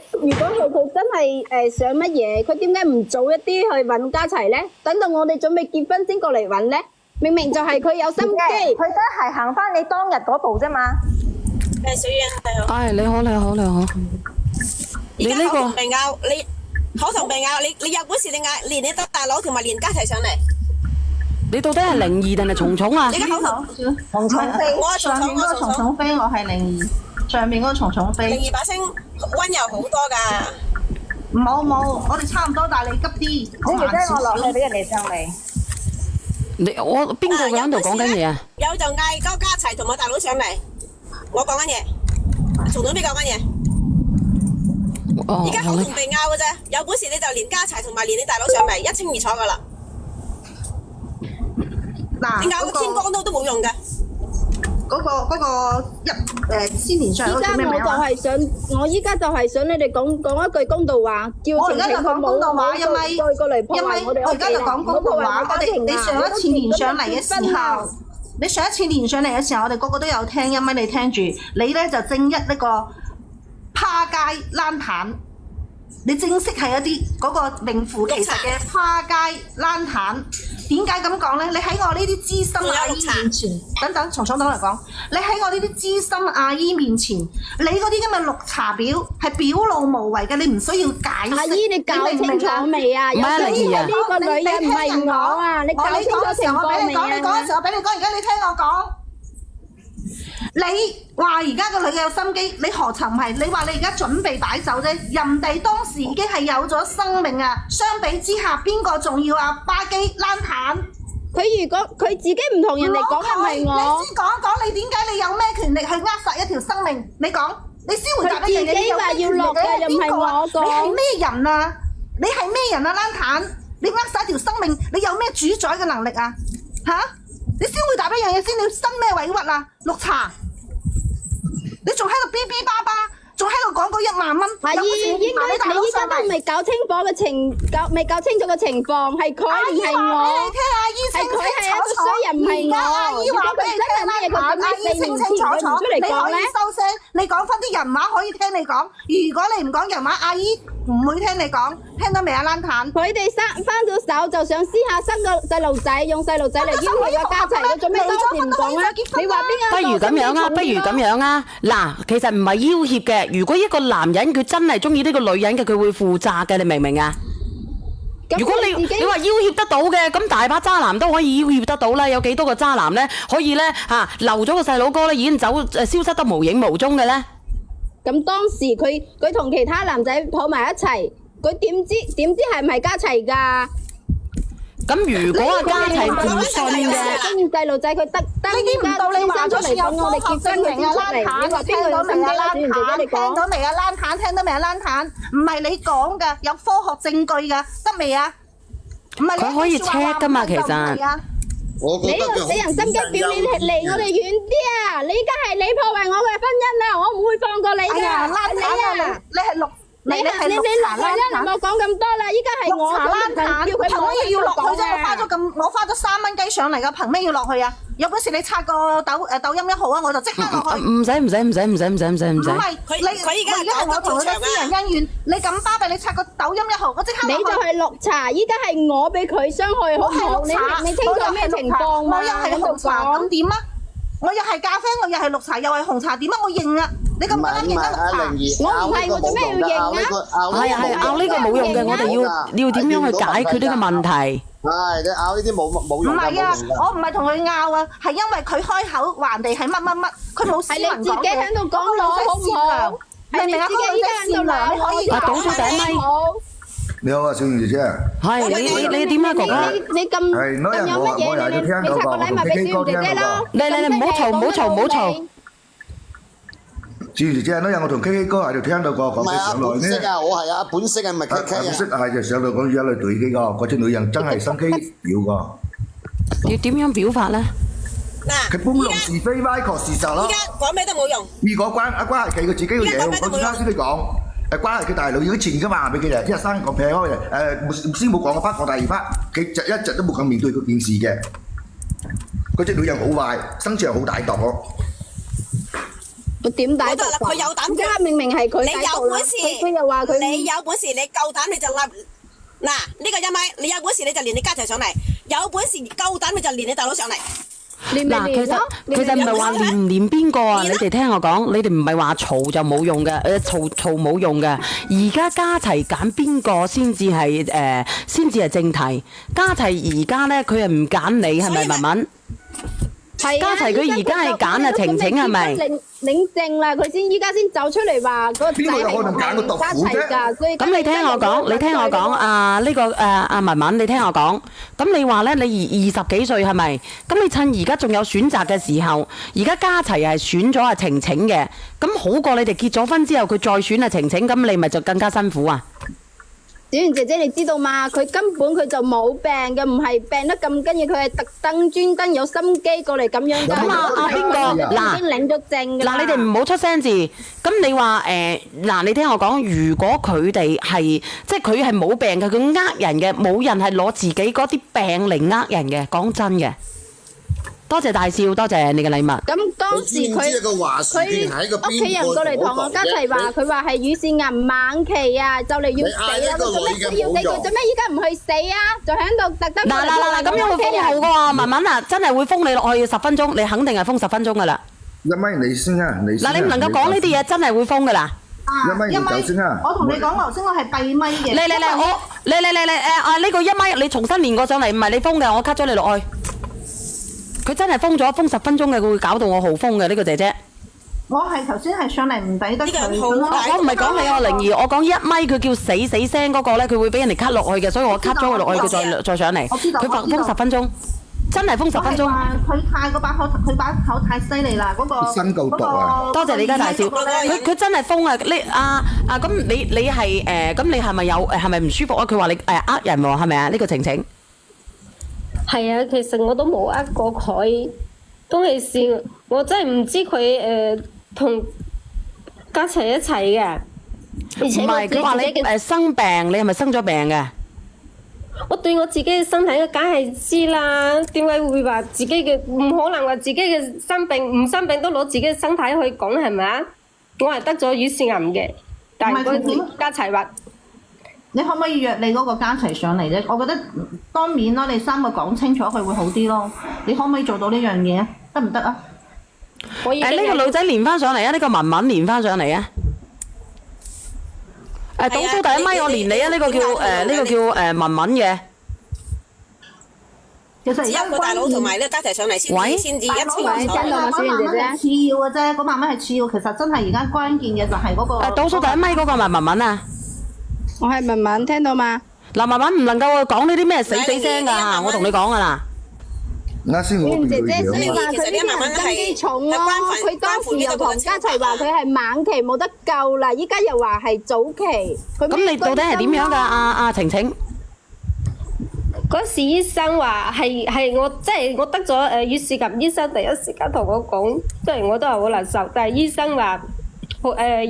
Speaker 1: 係想乜嘢，佢點解唔早一啲去揾家齊呢？等到我哋準備結婚先過嚟揾呢？明明就係佢有心機，
Speaker 6: 佢都係行翻你當日嗰步啫嘛。
Speaker 8: 小遠你好。
Speaker 2: 唉，你好。你呢個
Speaker 8: 口同鼻拗，你口同鼻拗，你有本事你嗌連你得大佬同埋連家齊上嚟。
Speaker 2: 你到底係02定係蟲蟲啊？
Speaker 8: 你嘅口同
Speaker 6: 蟲蟲飛，
Speaker 8: 我係
Speaker 9: 上面嗰個蟲蟲飛，我係02，上面嗰個蟲蟲飛。
Speaker 8: 02把聲温柔好多㗎。
Speaker 9: 冇，我哋差唔多，但係你急啲。
Speaker 6: 你而家我落去俾人哋上嚟。
Speaker 2: 我邊個喺度講緊嘢啊？
Speaker 8: 有就嗌嗰個家齊同我大佬上嚟，我講緊嘢，從到邊講緊嘢？而家口同鼻拗嘅啫，有本事你就連家齊同埋連你大佬上嚟，一清二楚㗎啦。
Speaker 9: 嗱，
Speaker 8: 你拗個天光都冇用㗎。
Speaker 9: 嗰個先年上嗰個叫咩名啊？
Speaker 1: 我依家就係想你哋講一句公道話，叫
Speaker 9: 我而家就講公道話，因為我而家就講公道話。你上一次連上嚟嘅時候，我哋個個都有聽，因為你聽住，你咧就正一呢個趴街冷淡，你正式係一啲嗰個名副其實嘅趴街冷淡。點解咁講咧？你喺我呢啲資深阿姨面前，等蟲蟲等嚟講，你喺我呢啲資深阿姨面前，你嗰啲咁嘅綠茶婊係表露無遺嘅，你唔需要解釋。
Speaker 1: 阿姨，你搞清楚未啊？有呢個女人唔係我啊！你搞清楚情況未啊？
Speaker 9: 你講嘅時候俾你講，而家你聽我講。你話而家個女嘅有心機，你何曾唔係？你話你而家準備擺酒啫，人哋當時已經係有咗生命啊！相比之下，邊個仲要啊？巴基冷淡，
Speaker 1: 佢如果佢自己唔同人哋講，係咪我？
Speaker 9: 你先講講你點解你有咩權力去扼殺一條生命？你講，你先回答一樣嘢。
Speaker 1: 佢自己話要落嘅，又唔係我講。
Speaker 9: 你係咩人啊？你係咩人啊？冷淡，你扼殺一條生命，你有咩主宰嘅能力啊？嚇！你先回答一樣嘢先，你生咩委屈啊？綠茶。你仲喺度嗶嗶巴巴，仲喺度講嗰1萬蚊。
Speaker 1: 阿姨，應該你依家都未搞清楚嘅未搞清楚嘅情況，係佢唔係我。係佢係一個衰人，唔係我。
Speaker 9: 阿姨話俾你聽啦，阿姨清清楚楚，你可以收聲，你講翻啲人話可以聽你講。如果你唔講人話，阿姨唔會聽你講。聽到未啊？冷淡。
Speaker 1: 佢哋分咗手就想私下生個細路仔，用細路仔嚟要挾個家齊，你做咩當時唔講啊？你話邊個？
Speaker 2: 不如咁樣啊！嗱，其實唔係要挾嘅。如果一個男人佢真係中意呢個女人嘅，佢會負責嘅，你明唔明啊？如果你話要挾得到嘅，咁大把渣男都可以要挾得到啦。有幾多個渣男咧可以咧留咗個細佬哥咧已經消失得無影無蹤嘅咧？
Speaker 1: 咁當時佢同其他男仔抱埋一齊，佢點知係唔係家齊㗎？
Speaker 2: 咁如果阿家齊唔信嘅，
Speaker 1: 中意細路仔，佢得
Speaker 9: 啲唔到你話咗先有科學證明啊！冷淡，你聽到未啊？冷淡，聽到未啊？冷淡，聽到未啊？冷淡，唔係你講㗎，有科學證據㗎，得未啊？唔係
Speaker 2: 佢可以 check 㗎嘛，其實。
Speaker 1: 你個死人心機婊，你離我哋遠啲啊！你依家係你破壞我嘅婚姻啊！我唔會放過你㗎，
Speaker 9: 冷淡啊！你係
Speaker 1: 你落去啦，你冇講咁多啦，依家係我
Speaker 9: 茶欄攤，
Speaker 1: 叫佢
Speaker 9: 憑乜嘢要落去啫？
Speaker 1: 講
Speaker 9: 我花咗3蚊雞上嚟㗎，憑咩要落去啊？有本事你刷個抖音1號啊，我就即刻落去。
Speaker 2: 唔使。
Speaker 9: 唔係
Speaker 8: 佢
Speaker 9: 你而家係我同佢嘅私人恩怨，你咁巴閉，你刷個抖音1號，我即刻落去。
Speaker 1: 你就係綠茶，依家係我俾佢傷害，好唔好？你清楚咩情況嘛？
Speaker 9: 我又係紅茶，咁點啊？我又係咖啡，我又係綠茶，又係紅茶，點啊？我認啊！你咁簡單認得綠茶？
Speaker 1: 我唔係，我做咩要認啊？
Speaker 2: 係拗呢個冇用嘅，我哋要點樣去解決呢個問題？
Speaker 5: 係你拗呢啲冇用㗎。
Speaker 9: 唔係啊，我唔係同佢拗啊，係因為佢開口還地係乜乜乜，佢冇市民講嘅。
Speaker 1: 係你自己喺度講我好唔好？
Speaker 9: 明唔明啊？嗰個女仔善良，你可以
Speaker 2: 倒數第一咪。
Speaker 10: 你好啊，小燕姐姐。
Speaker 2: 係你點啊，哥哥？
Speaker 1: 你咁有乜嘢？你拆個禮物俾小燕姐姐咯。
Speaker 2: 你唔好嘈。
Speaker 10: 小燕姐姐，嗰日我同 K K 哥喺度聽到個講嘅上來呢。
Speaker 5: 本色啊，我係啊，本色係咪 K K 啊？
Speaker 10: 本色係就上來講有一類對嘅個，嗰隻女人真係心機婊個。
Speaker 2: 要點樣表法咧？
Speaker 8: 嗱，
Speaker 10: 佢搬弄是非，歪曲事實咯。
Speaker 8: 依家講咩都冇用。
Speaker 10: 如果關係佢自己嘅嘢，我啱先你講。關係佢大佬要錢嘅嘛，俾佢哋一生個劈開先冇講個 part， 講第二 part， 佢一直都冇咁面對嗰件事嘅。嗰隻女人好壞，身上好大毒。
Speaker 1: 我點大毒？
Speaker 8: 佢有膽嘅，
Speaker 1: 明明係佢
Speaker 8: 你有本事，
Speaker 1: 佢又話佢
Speaker 8: 你有本事，你夠膽你就立。嗱，呢個一米，你有本事你就連你家齊上嚟，有本事夠膽你就連你大佬上嚟。
Speaker 2: 嗱，其實唔係話連唔連邊個啊？你哋聽我講，你哋唔係話嘈就冇用嘅，嘈冇用嘅。而家家齊揀邊個先至係正題。家齊而家咧，佢係唔揀你，係咪文文？家齊佢而家係揀啊晴晴係咪？
Speaker 1: 領證啦，佢依家先走出嚟話嗰個仔係家齊㗎，所以
Speaker 2: 咁你聽我講啊呢個阿文文，你聽我講。咁你話咧，你20幾歲係咪？咁你趁而家仲有選擇嘅時候，而家家齊係選咗阿晴晴嘅，咁好過你哋結咗婚之後佢再選阿晴晴，咁你咪就更加辛苦啊！
Speaker 1: 小燕姐姐，你知道嘛？佢根本佢就冇病嘅，唔係病得咁緊要，佢係特登專登有心機過嚟咁樣㗎。
Speaker 2: 咁阿邊個嗱？
Speaker 1: 已經領咗證㗎啦。
Speaker 2: 嗱，你哋唔好出聲字。咁你話嗱，你聽我講，如果佢哋係即係佢係冇病嘅，佢呃人嘅，冇人係攞自己嗰啲病嚟呃人嘅。講真嘅。多謝大少，多謝你嘅禮物。
Speaker 1: 咁當時佢屋企人過嚟同我家齊話，佢話係乳腺癌晚期啊，就嚟要死啦！做咩要死？做咩依家唔去死啊？就喺度特登。
Speaker 2: 嗱，咁樣會封號噶喎，文文啊，真係會封你落去10分鐘，你肯定係封10分鐘噶啦。
Speaker 10: 一米你先啊，你先。
Speaker 2: 嗱，你唔能夠講呢啲嘢，真係會封噶啦。
Speaker 10: 一米你先啊。
Speaker 9: 我同你講，頭先我係閉咪嘅。
Speaker 2: 你呢個一米，你重新連過上嚟，唔係你封嘅，我 cut 咗你落去。佢真係封10分鐘嘅，佢會搞到我號封嘅呢個姐姐。
Speaker 9: 我係頭先係上嚟唔抵得佢。
Speaker 2: 我唔係講你個靈異，我講一米佢叫死聲嗰個咧，佢會俾人哋 cut 落去嘅，所以我 cut 咗佢落去，佢再上嚟。佢封10分鐘，真係封10分鐘。
Speaker 9: 佢太個把口，佢把口太犀利啦，嗰個。
Speaker 10: 身夠毒啊！
Speaker 2: 多謝你家大少，佢真係封啊！咁你係咁你係咪係咪唔舒服啊？佢話你呃人喎，係咪啊？呢個晴晴。
Speaker 3: 係啊，其實我都冇呃過佢，當其時我真係唔知佢同家齊一齊嘅。而且
Speaker 2: 唔係，佢話你生病，你係咪生咗病嘅？
Speaker 3: 我對我自己嘅身體梗係知啦，點解會話自己嘅唔可能話自己嘅生病唔生病都攞自己嘅身體去講係咪啊？我係得咗乳腺癌嘅，但係嗰家齊話。
Speaker 9: 你可唔可以約你嗰個家齊上嚟啫？我覺得當面咯，你3個講清楚佢會好啲咯。你可唔可以做到呢樣嘢？得唔得啊？
Speaker 2: 呢個女仔連翻上嚟啊！呢個文文連翻上嚟啊！倒數第一咪我連你啊！呢個叫文文嘅。
Speaker 9: 其實
Speaker 8: 只有個大佬同埋呢家齊上嚟先至一清楚。
Speaker 9: 嗰萬蚊係次要嘅啫，嗰萬蚊係次要。其實真係而家關鍵嘅就係嗰個。
Speaker 2: 倒數第一咪嗰個咪文文啊！
Speaker 1: 我係文文，聽到嘛？
Speaker 2: 嗱，文文唔能夠講呢啲咩死聲㗎，我同你講㗎啦。
Speaker 10: 啱先我
Speaker 1: 姐姐，所以話佢呢啲人心機重咯。佢當時又同家齊話佢係晚期冇得救啦，依家又話係早期。
Speaker 2: 咁你到底係點樣㗎？阿晴晴？
Speaker 3: 嗰時醫生話係我即係我得咗乳腺癌，醫生第一時間同我講，即係我都係好難受，但係醫生話。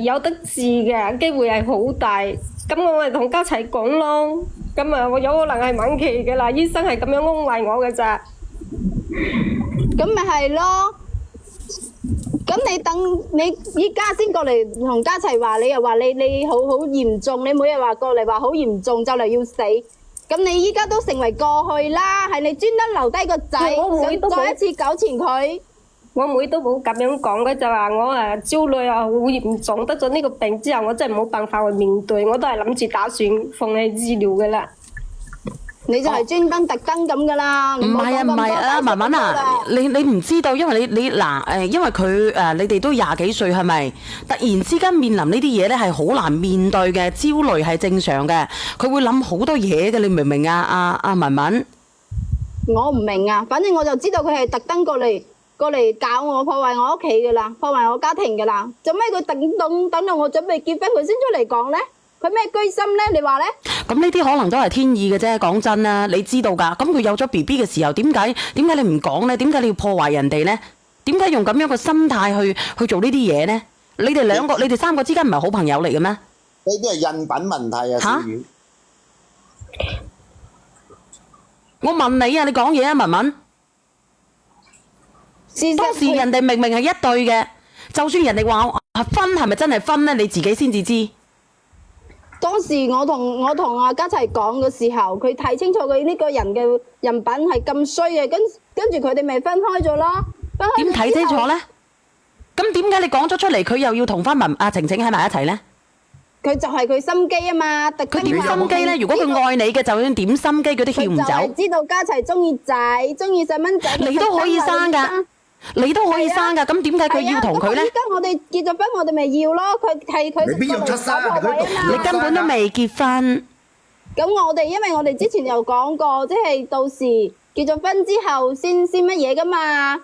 Speaker 3: 有得治嘅機會係好大。咁我咪同家齊講咯。咁啊，我有可能係晚期嘅啦，醫生係咁樣安慰我嘅咋。
Speaker 1: 咁咪係咯。咁你等你依家先過嚟同家齊話，你又話你好嚴重，你每日話過嚟話好嚴重就嚟要死。咁你依家都成為過去啦，係你專登留低個仔，想再一次糾纏佢。
Speaker 3: 我妹都冇咁樣講嘅，就話我焦慮好嚴重，得咗呢個病之後，我真係冇辦法去面對，我都係諗住打算放棄治療嘅啦。
Speaker 1: 你就係專登特登咁噶啦。
Speaker 2: 唔係啊，文文啊，你唔知道，因為你嗱因為佢你哋都廿幾歲係咪？突然之間面臨呢啲嘢咧係好難面對嘅，焦慮係正常嘅，佢會諗好多嘢嘅，你明唔明啊？阿文文，
Speaker 1: 我唔明啊，反正我就知道佢係特登過嚟搞我，破壞我屋企噶啦，破壞我家庭噶啦。做咩佢等到我準備結婚佢先出嚟講咧？佢咩居心咧？你話咧？
Speaker 2: 咁呢啲可能都係天意嘅啫，講真啦，你知道㗎。咁佢有咗 BB 嘅時候，點解你唔講咧？點解你要破壞人哋咧？點解用咁樣嘅心態去做呢啲嘢咧？你哋三個之間唔係好朋友嚟嘅咩？呢
Speaker 5: 啲係印品問題啊！小雨，
Speaker 2: 我問你啊，你講嘢啊，文文。當時人哋明明係一對嘅，就算人哋話分係咪真係分咧？你自己先至知。
Speaker 1: 當時我同阿家齊講嘅時候，佢睇清楚佢呢個人嘅人品係咁衰嘅，跟住佢哋咪分開咗咯。
Speaker 2: 點睇清楚咧？咁點解你講咗出嚟，佢又要同翻阿晴晴喺埋一齊咧？
Speaker 1: 佢就係佢心機啊嘛，
Speaker 2: 佢點心機咧？如果佢愛你嘅，就算點心機，佢都翹唔走。
Speaker 1: 佢就係知道家齊中意仔，中意細蚊仔。
Speaker 2: 你都可以生㗎。你都可以生㗎，咁點解佢要同佢咧？
Speaker 1: 依家我哋結咗婚，我哋咪要咯。佢係佢。
Speaker 10: 你邊用出生？
Speaker 2: 你根本都未結婚。
Speaker 1: 咁我哋因為我哋之前有講過，即係到時結咗婚之後先乜嘢㗎嘛。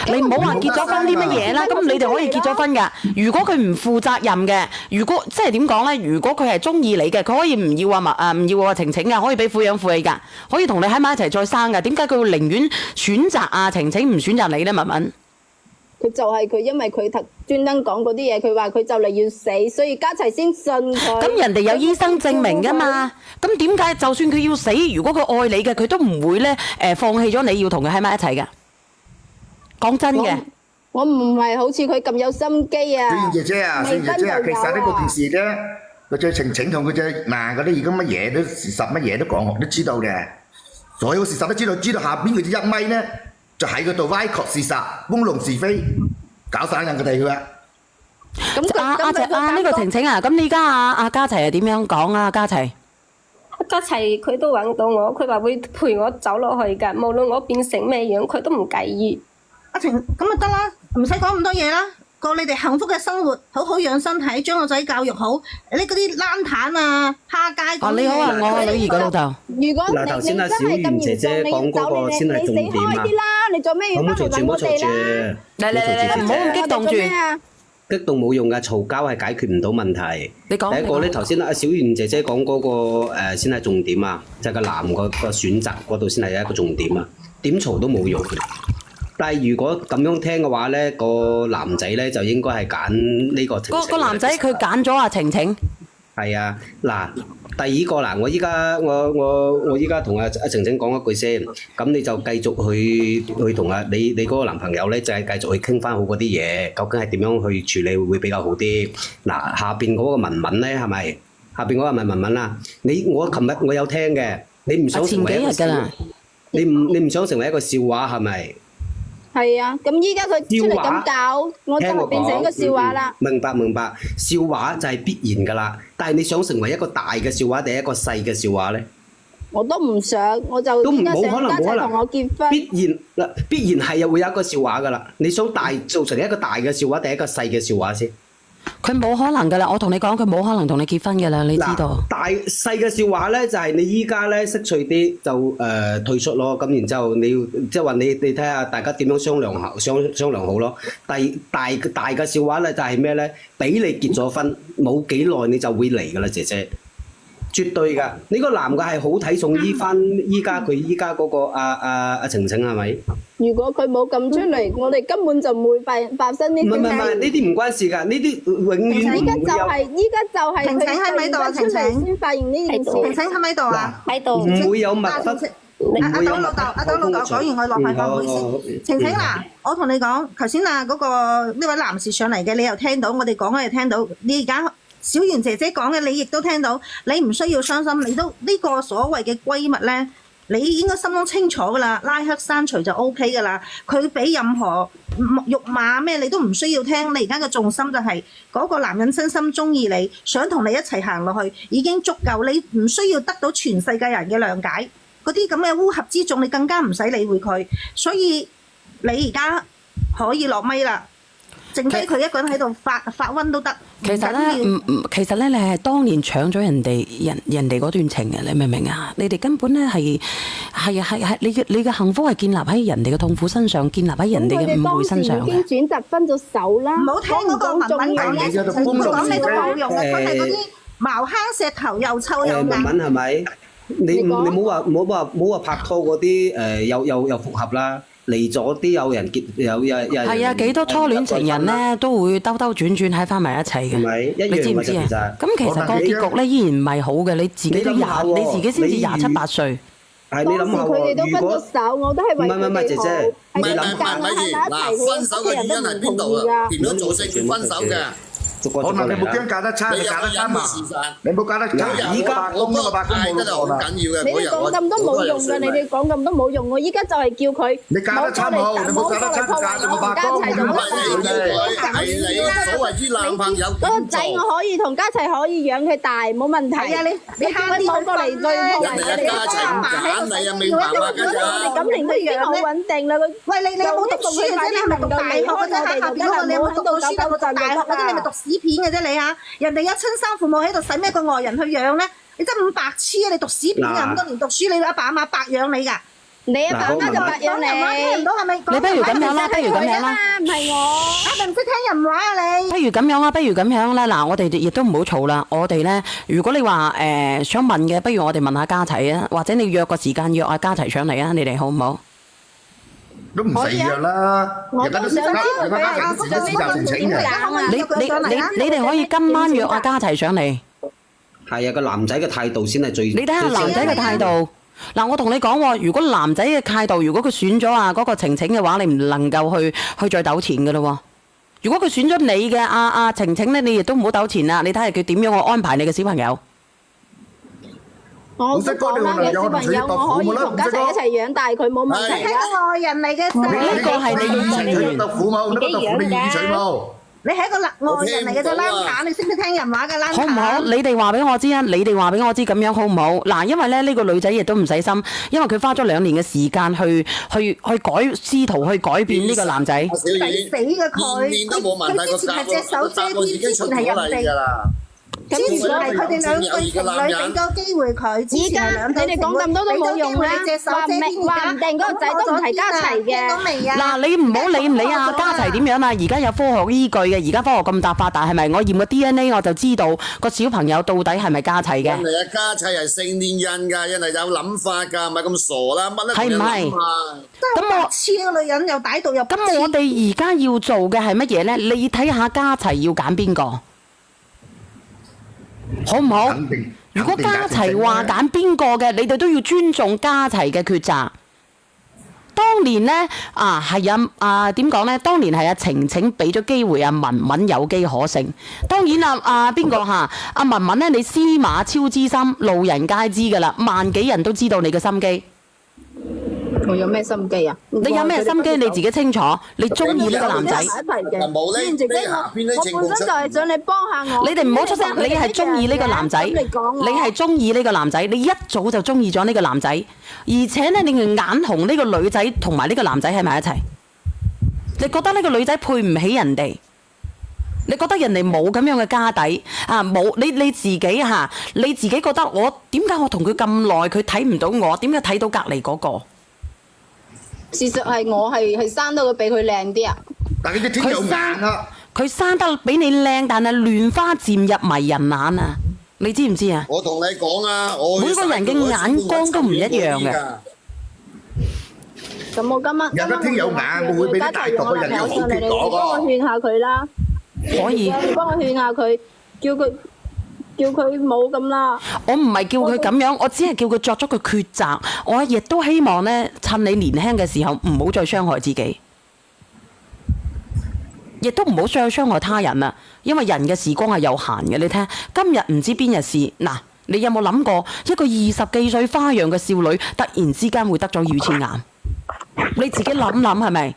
Speaker 2: 你唔好話結咗婚啲乜嘢啦，咁你哋可以結咗婚㗎。如果佢唔負責任嘅，如果即係點講咧？如果佢係中意你嘅，佢可以唔要晴晴㗎，可以俾撫養費㗎，可以同你喺埋一齊再生㗎。點解佢會寧願選擇晴晴唔選擇你咧？文文，
Speaker 1: 佢就係佢，因為佢專登講嗰啲嘢，佢話佢就嚟要死，所以家齊先信佢。
Speaker 2: 咁人哋有醫生證明㗎嘛？咁點解就算佢要死，如果佢愛你嘅，佢都唔會咧放棄咗你要同佢喺埋一齊㗎？講真嘅，
Speaker 1: 我唔係好似佢咁有心機啊！
Speaker 10: 小姐姐啊，其實呢個件事咧，佢隻晴晴同佢隻嗱嗰啲而家乜嘢都事實乜嘢都講，都知道嘅，所有事實都知道下邊佢隻一米咧，就喺嗰度歪曲事實、搬弄是非，搞散人佢哋嘅。
Speaker 2: 呢個晴晴啊，咁你而家阿家齊係點樣講啊？家齊
Speaker 3: 佢都揾到我，佢話會陪我走落去㗎，無論我變成咩樣，佢都唔介意。
Speaker 9: 阿晴，咁咪得啦，唔使講咁多嘢啦，過你哋幸福嘅生活，好好養身體，將個仔教育好。你嗰啲冷淡啊、蝦街
Speaker 2: 你好啊，我女兒個老豆。
Speaker 1: 如果你真係咁嚴重，你要走你死開啲啦！你做咩要翻嚟揾我哋啦？
Speaker 2: 嚟，唔好咁激動住。
Speaker 11: 激動冇用㗎，嘈交係解決唔到問題。
Speaker 2: 你講
Speaker 11: 第一個咧，頭先阿小圓姐姐講嗰個先係重點啊，就係個男個選擇嗰度先係一個重點啊。點嘈都冇用。但係如果咁樣聽嘅話咧，個男仔咧就應該係揀呢個晴晴。
Speaker 2: 個男仔佢揀咗阿晴晴。
Speaker 11: 係啊，嗱，第二個嗱，我依家同阿晴晴講一句先，咁你就繼續去同你嗰個男朋友咧，就係繼續去傾翻好嗰啲嘢，究竟係點樣去處理會比較好啲？嗱，下邊嗰個文文咧係咪？下邊嗰個係咪文文啊？我琴日我有聽嘅，你唔想成為一個笑話，你唔想成為一個笑話係咪？
Speaker 1: 係啊，咁依家佢出嚟咁搞，我就係變成一個笑話啦。
Speaker 11: 明白，笑話就係必然噶啦。但係你想成為一個大嘅笑話定係一個細嘅笑話咧？
Speaker 1: 我都唔想，我就依家想家齊同我結婚。
Speaker 11: 必然係又會有一個笑話噶啦。你想做成一個大嘅笑話定係一個細嘅笑話先？
Speaker 2: 佢冇可能噶啦，我同你講，佢冇可能同你結婚噶啦，你知道。
Speaker 11: 大細嘅笑話咧，就係你依家咧識趣啲就退出咯，咁然之後你要即係話你睇下大家點樣商量好咯。大嘅笑話咧就係咩咧？俾你結咗婚冇幾耐你就會嚟噶啦，姐姐。絕對㗎。呢個男嘅係好睇重依家佢依家嗰個阿晴晴係咪？
Speaker 1: 如果佢冇撳出嚟，我哋根本就唔會發生呢啲。
Speaker 11: 唔係，呢啲唔關事㗎，呢啲永遠
Speaker 1: 依家就係
Speaker 9: 晴晴喺咪度啊？晴晴
Speaker 1: 先發現呢件事。
Speaker 9: 晴晴喺咪度啊？
Speaker 6: 喺度。
Speaker 11: 唔會有密室。
Speaker 9: 阿豆老豆講完我落牌放會先。晴晴嗱，我同你講，頭先啊嗰個呢位男士上嚟嘅，你又聽到我哋講嘅，又聽到。你而家小圓姐姐講嘅，你亦都聽到。你唔需要傷心，你都呢個所謂嘅閨蜜咧，你應該心中清楚噶啦，拉黑刪除就 OK 噶啦。佢俾任何辱罵咩，你都唔需要聽。你而家嘅重心就係嗰個男人真心中意你，想同你一齊行落去，已經足夠。你唔需要得到全世界人嘅諒解。嗰啲咁嘅烏合之眾，你更加唔使理會佢。所以你而家可以落咪啦，剩低佢一個人喺度發瘟都得。
Speaker 2: 其實咧，你係當年搶咗人哋嗰段情嘅，你明唔明啊？你哋根本咧係你嘅幸福係建立喺人哋嘅痛苦身上，建立喺人哋嘅誤會身上嘅。
Speaker 1: 已經選擇分咗手啦。
Speaker 9: 唔好聽嗰個文文講嘢，講你都冇用嘅，佢係嗰啲茅坑石頭又臭又硬。
Speaker 11: 文文係咪？你唔好話拍拖嗰啲又復合啦，嚟咗啲有人結有
Speaker 2: 係啊，幾多初戀情人咧都會兜兜轉轉喺翻埋一齊嘅，你知唔知啊？咁其實個結局咧依然唔係好嘅，你自己都你自己先至27、8歲。
Speaker 11: 係你諗下
Speaker 1: 佢哋都分咗手，我都係為佢哋好。
Speaker 11: 唔係姐姐，
Speaker 5: 唔係嗱，分手嘅原因係邊度啊？點樣做先叫分手嘅？
Speaker 10: 可能你冇驚嫁得差，你嫁得差嘛？你冇嫁得差，依家我嗰個八公冇錯啦。
Speaker 1: 你哋講咁多冇用嘅，你哋講咁多冇用。我依家就係叫佢
Speaker 10: 你嫁得差冇，你冇嫁得差，嫁咗個八公。
Speaker 5: 唔係你所謂之男朋友。
Speaker 1: 嗰個仔我可以同家齊可以養佢大，冇問題。係啊，你叫佢攞過嚟對破壞我哋家齊唔揀你啊，明白嘛？跟住我哋感情都已經好穩定啦。
Speaker 9: 喂，你有冇讀書嘅啫？你係咪讀大學嘅啫？下邊嗰個你有冇讀到書啊？讀大學嗰啲你咪讀屎片嘅啫你嚇！人哋有親生父母喺度，使咩個外人去養咧？你真係咁白痴啊！你讀屎片啊！咁多年讀書，你阿爸阿媽白養你㗎。你阿爸阿媽就白養你。聽唔到係咪？
Speaker 2: 你不如咁樣啦，不如咁樣啦。
Speaker 9: 唔係我，你唔識聽人話啊你。
Speaker 2: 不如咁樣啦，不如咁樣啦。嗱，我哋亦都唔好嘈啦。我哋咧，如果你話想問嘅，不如我哋問下家齊啊，或者你約個時間約阿家齊上嚟啊，你哋好唔好？
Speaker 10: 都唔使約啦，
Speaker 1: 我都想知佢係自己時間請嘅。
Speaker 2: 你哋可以今晚約阿家齊上嚟。
Speaker 11: 係啊，個男仔嘅態度先係最。
Speaker 2: 你睇下男仔嘅態度。嗱，我同你講喎，如果男仔嘅態度，如果佢選咗嗰個晴晴嘅話，你唔能夠去再糾纏嘅咯喎。如果佢選咗你嘅阿晴晴咧，你亦都唔好糾纏啦。你睇下佢點樣去安排你嘅小朋友。
Speaker 1: 我識講啦，嘅小朋友我可以同家齊一齊養大佢冇問題
Speaker 9: 係個外人嚟嘅，
Speaker 2: 呢個係你嘅
Speaker 9: 你係一個外人嚟嘅啫，冷淡，你識唔識聽人話嘅冷淡？
Speaker 2: 好唔好？你哋話俾我知啊！你哋話俾我知咁樣好唔好？嗱，因為咧呢個女仔亦都唔使心，因為佢花咗2年嘅時間去試圖去改變呢個男仔。
Speaker 9: 死嘅佢，佢之前係隻手遮天，之前係人哋。之前係佢哋兩對情侶俾個機會佢，
Speaker 1: 依家你哋講咁多都冇用啦，話唔定嗰個仔都唔係家齊嘅。
Speaker 2: 嗱，你唔好理啊，家齊點樣啊？而家有科學依據嘅，而家科學咁發達，係咪？我驗個 DNA 我就知道個小朋友到底係咪家齊嘅。
Speaker 5: 人哋家齊係成年人㗎，人哋有諗法㗎，唔係咁傻啦，乜都
Speaker 2: 係唔係？
Speaker 9: 咁我黐個女人又歹毒又。
Speaker 2: 咁我哋而家要做嘅係乜嘢咧？你睇下家齊要揀邊個？好唔好？如果家齊話揀邊個嘅，你哋都要尊重家齊嘅抉擇。當年呢，係點講呢？當年係阿晴晴俾咗機會阿文文有機可乘。當然邊個阿文文呢？你司馬超之心，路人皆知㗎啦，萬幾人都知道你嘅心機。
Speaker 1: 我有咩心機啊？
Speaker 2: 你有咩心機你自己清楚。你中意呢個男仔。
Speaker 1: 我本身就係想你幫下我。
Speaker 2: 你哋唔好出聲，你係中意呢個男仔。你係中意呢個男仔，你一早就中意咗呢個男仔，而且呢，你眼紅呢個女仔同埋呢個男仔喺埋一齊。你覺得呢個女仔配唔起人哋？你覺得人哋冇咁樣嘅家底冇你自己你自己覺得點解我同佢咁耐，佢睇唔到我？點解睇到隔離嗰個？
Speaker 1: 事實係我係生到佢比佢靚啲啊！
Speaker 10: 但係佢啲天有眼啊！
Speaker 2: 佢生得比你靚，但係亂花漸入迷人眼啊！你知唔知啊？
Speaker 5: 我同你講啊，
Speaker 2: 每個人嘅眼光都唔一樣嘅。
Speaker 1: 咁我今晚
Speaker 10: 人一聽有眼，我會俾啲大毒嘅人有好結
Speaker 1: 你
Speaker 10: 果
Speaker 1: 幫我勸下佢啦。
Speaker 2: 可以。
Speaker 1: 你幫我勸下佢，叫佢冇咁啦。
Speaker 2: 我唔係叫佢咁樣，我只係叫佢作咗個抉擇。我亦都希望呢，趁你年輕嘅時候唔好再傷害自己，亦都唔好再傷害他人啦。因為人嘅時光係有限嘅，你聽今日唔知邊日事嗱。你有冇諗過一個20幾歲花樣嘅少女，突然之間會得咗乳腺癌？你自己諗諗係咪？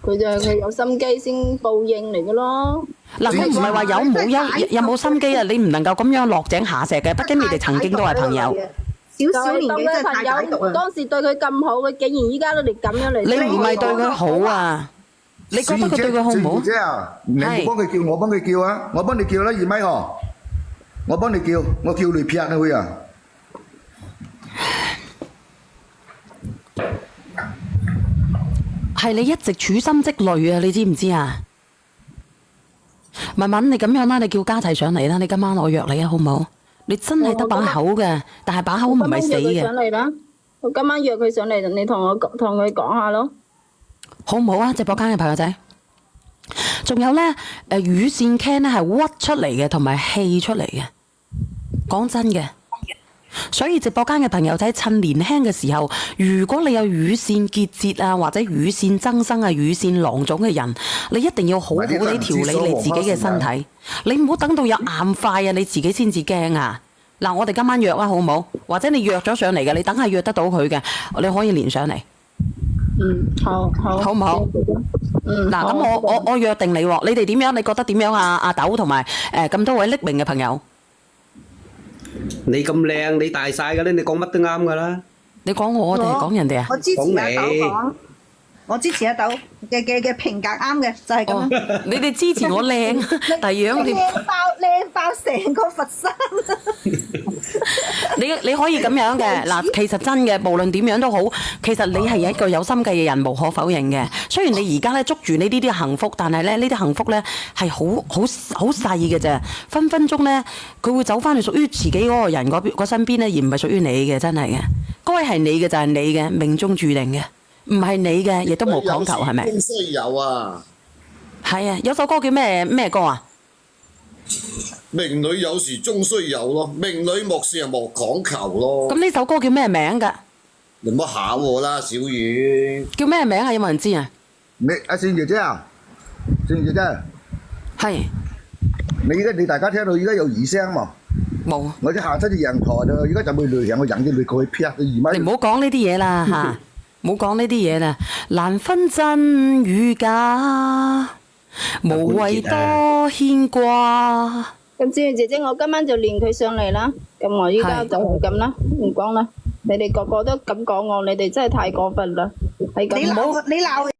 Speaker 1: 佢就係佢有心機先報應嚟嘅咯。
Speaker 2: 嗱，佢唔係話有冇心機啊！你唔能夠咁樣落井下石嘅，畢竟你哋曾經都係朋友。
Speaker 9: 少少年紀真係太歹毒啊！
Speaker 1: 當時對佢咁好，佢竟然依家都嚟咁樣嚟。
Speaker 2: 你唔係對佢好啊？你覺得佢對佢好唔好？
Speaker 10: 姐啊，你唔幫佢叫，我幫佢叫啊！我幫你叫啦，2米嗬，我幫你叫，我叫你劈啊佢啊！
Speaker 2: 係你一直處心積慮啊！你知唔知啊？文文，你咁樣啦，你叫家齊上嚟啦！你今晚我約你啊，好唔好？你真係得把口嘅，但係把口唔係死嘅。
Speaker 1: 上嚟啦！我今晚約佢上嚟，你同佢講下咯。
Speaker 2: 好唔好啊？直播間嘅朋友仔，仲有呢，乳腺 can 咧係屈出嚟嘅，同埋氣出嚟嘅。講真嘅。所以直播間嘅朋友仔，趁年輕嘅時候，如果你有乳腺結節啊，或者乳腺增生啊、乳腺囊腫嘅人，你一定要好好地調理你自己嘅身體。你唔好等到有硬塊啊，你自己先至驚啊！嗱，我哋今晚約啊，好唔好？或者你約咗上嚟嘅，你等下約得到佢嘅，你可以連上嚟。
Speaker 1: 好
Speaker 2: 唔好？嗱，咁我約定你喎，你哋點樣？你覺得點樣啊？阿豆同埋咁多位匿名嘅朋友。
Speaker 11: 你咁靚，你大晒嘅咧，你講乜都啱噶啦。你講我定係講人哋啊？
Speaker 9: 我支持阿豆講，我支持阿豆嘅評價啱嘅，就係咁。
Speaker 2: 你哋支持我靚，但係樣你
Speaker 9: 靚爆成個佛山。
Speaker 2: 你可以咁樣嘅嗱，其實真嘅，無論點樣都好，其實你係一個有心計嘅人，無可否認嘅。雖然你而家咧捉住呢啲幸福，但係咧呢啲幸福咧係好細嘅啫，分分鐘咧佢會走翻去屬於自己嗰個人嗰身邊咧，而唔係屬於你嘅，真係嘅。該係你嘅就係你嘅，命中注定嘅，唔係你嘅亦都冇講頭，係咪？
Speaker 5: 終須有啊！
Speaker 2: 係啊，有首歌叫咩歌啊？
Speaker 5: 命裏有時終須有咯，命裏莫視莫講求咯。
Speaker 2: 咁呢首歌叫咩名㗎？
Speaker 5: 你唔好考我啦，小雨。
Speaker 2: 叫咩名啊？有冇人知啊？
Speaker 10: 阿倩姐姐啊，倩姐姐。
Speaker 2: 係。
Speaker 10: 你大家聽到而家有耳聲嘛？
Speaker 2: 冇。
Speaker 10: 我啲下身啲人台度，而家就會雷人，我引啲雷過去劈佢2米。
Speaker 2: 你唔好講呢啲嘢啦嚇，唔好講呢啲嘢啦，難分真與假，無謂多牽掛。
Speaker 1: 咁志願姐姐，我今晚就連佢上嚟啦。咁我依家就係咁啦，唔講啦。你哋個個都咁講我，你哋真係太過分啦。係咁。
Speaker 9: 你鬧。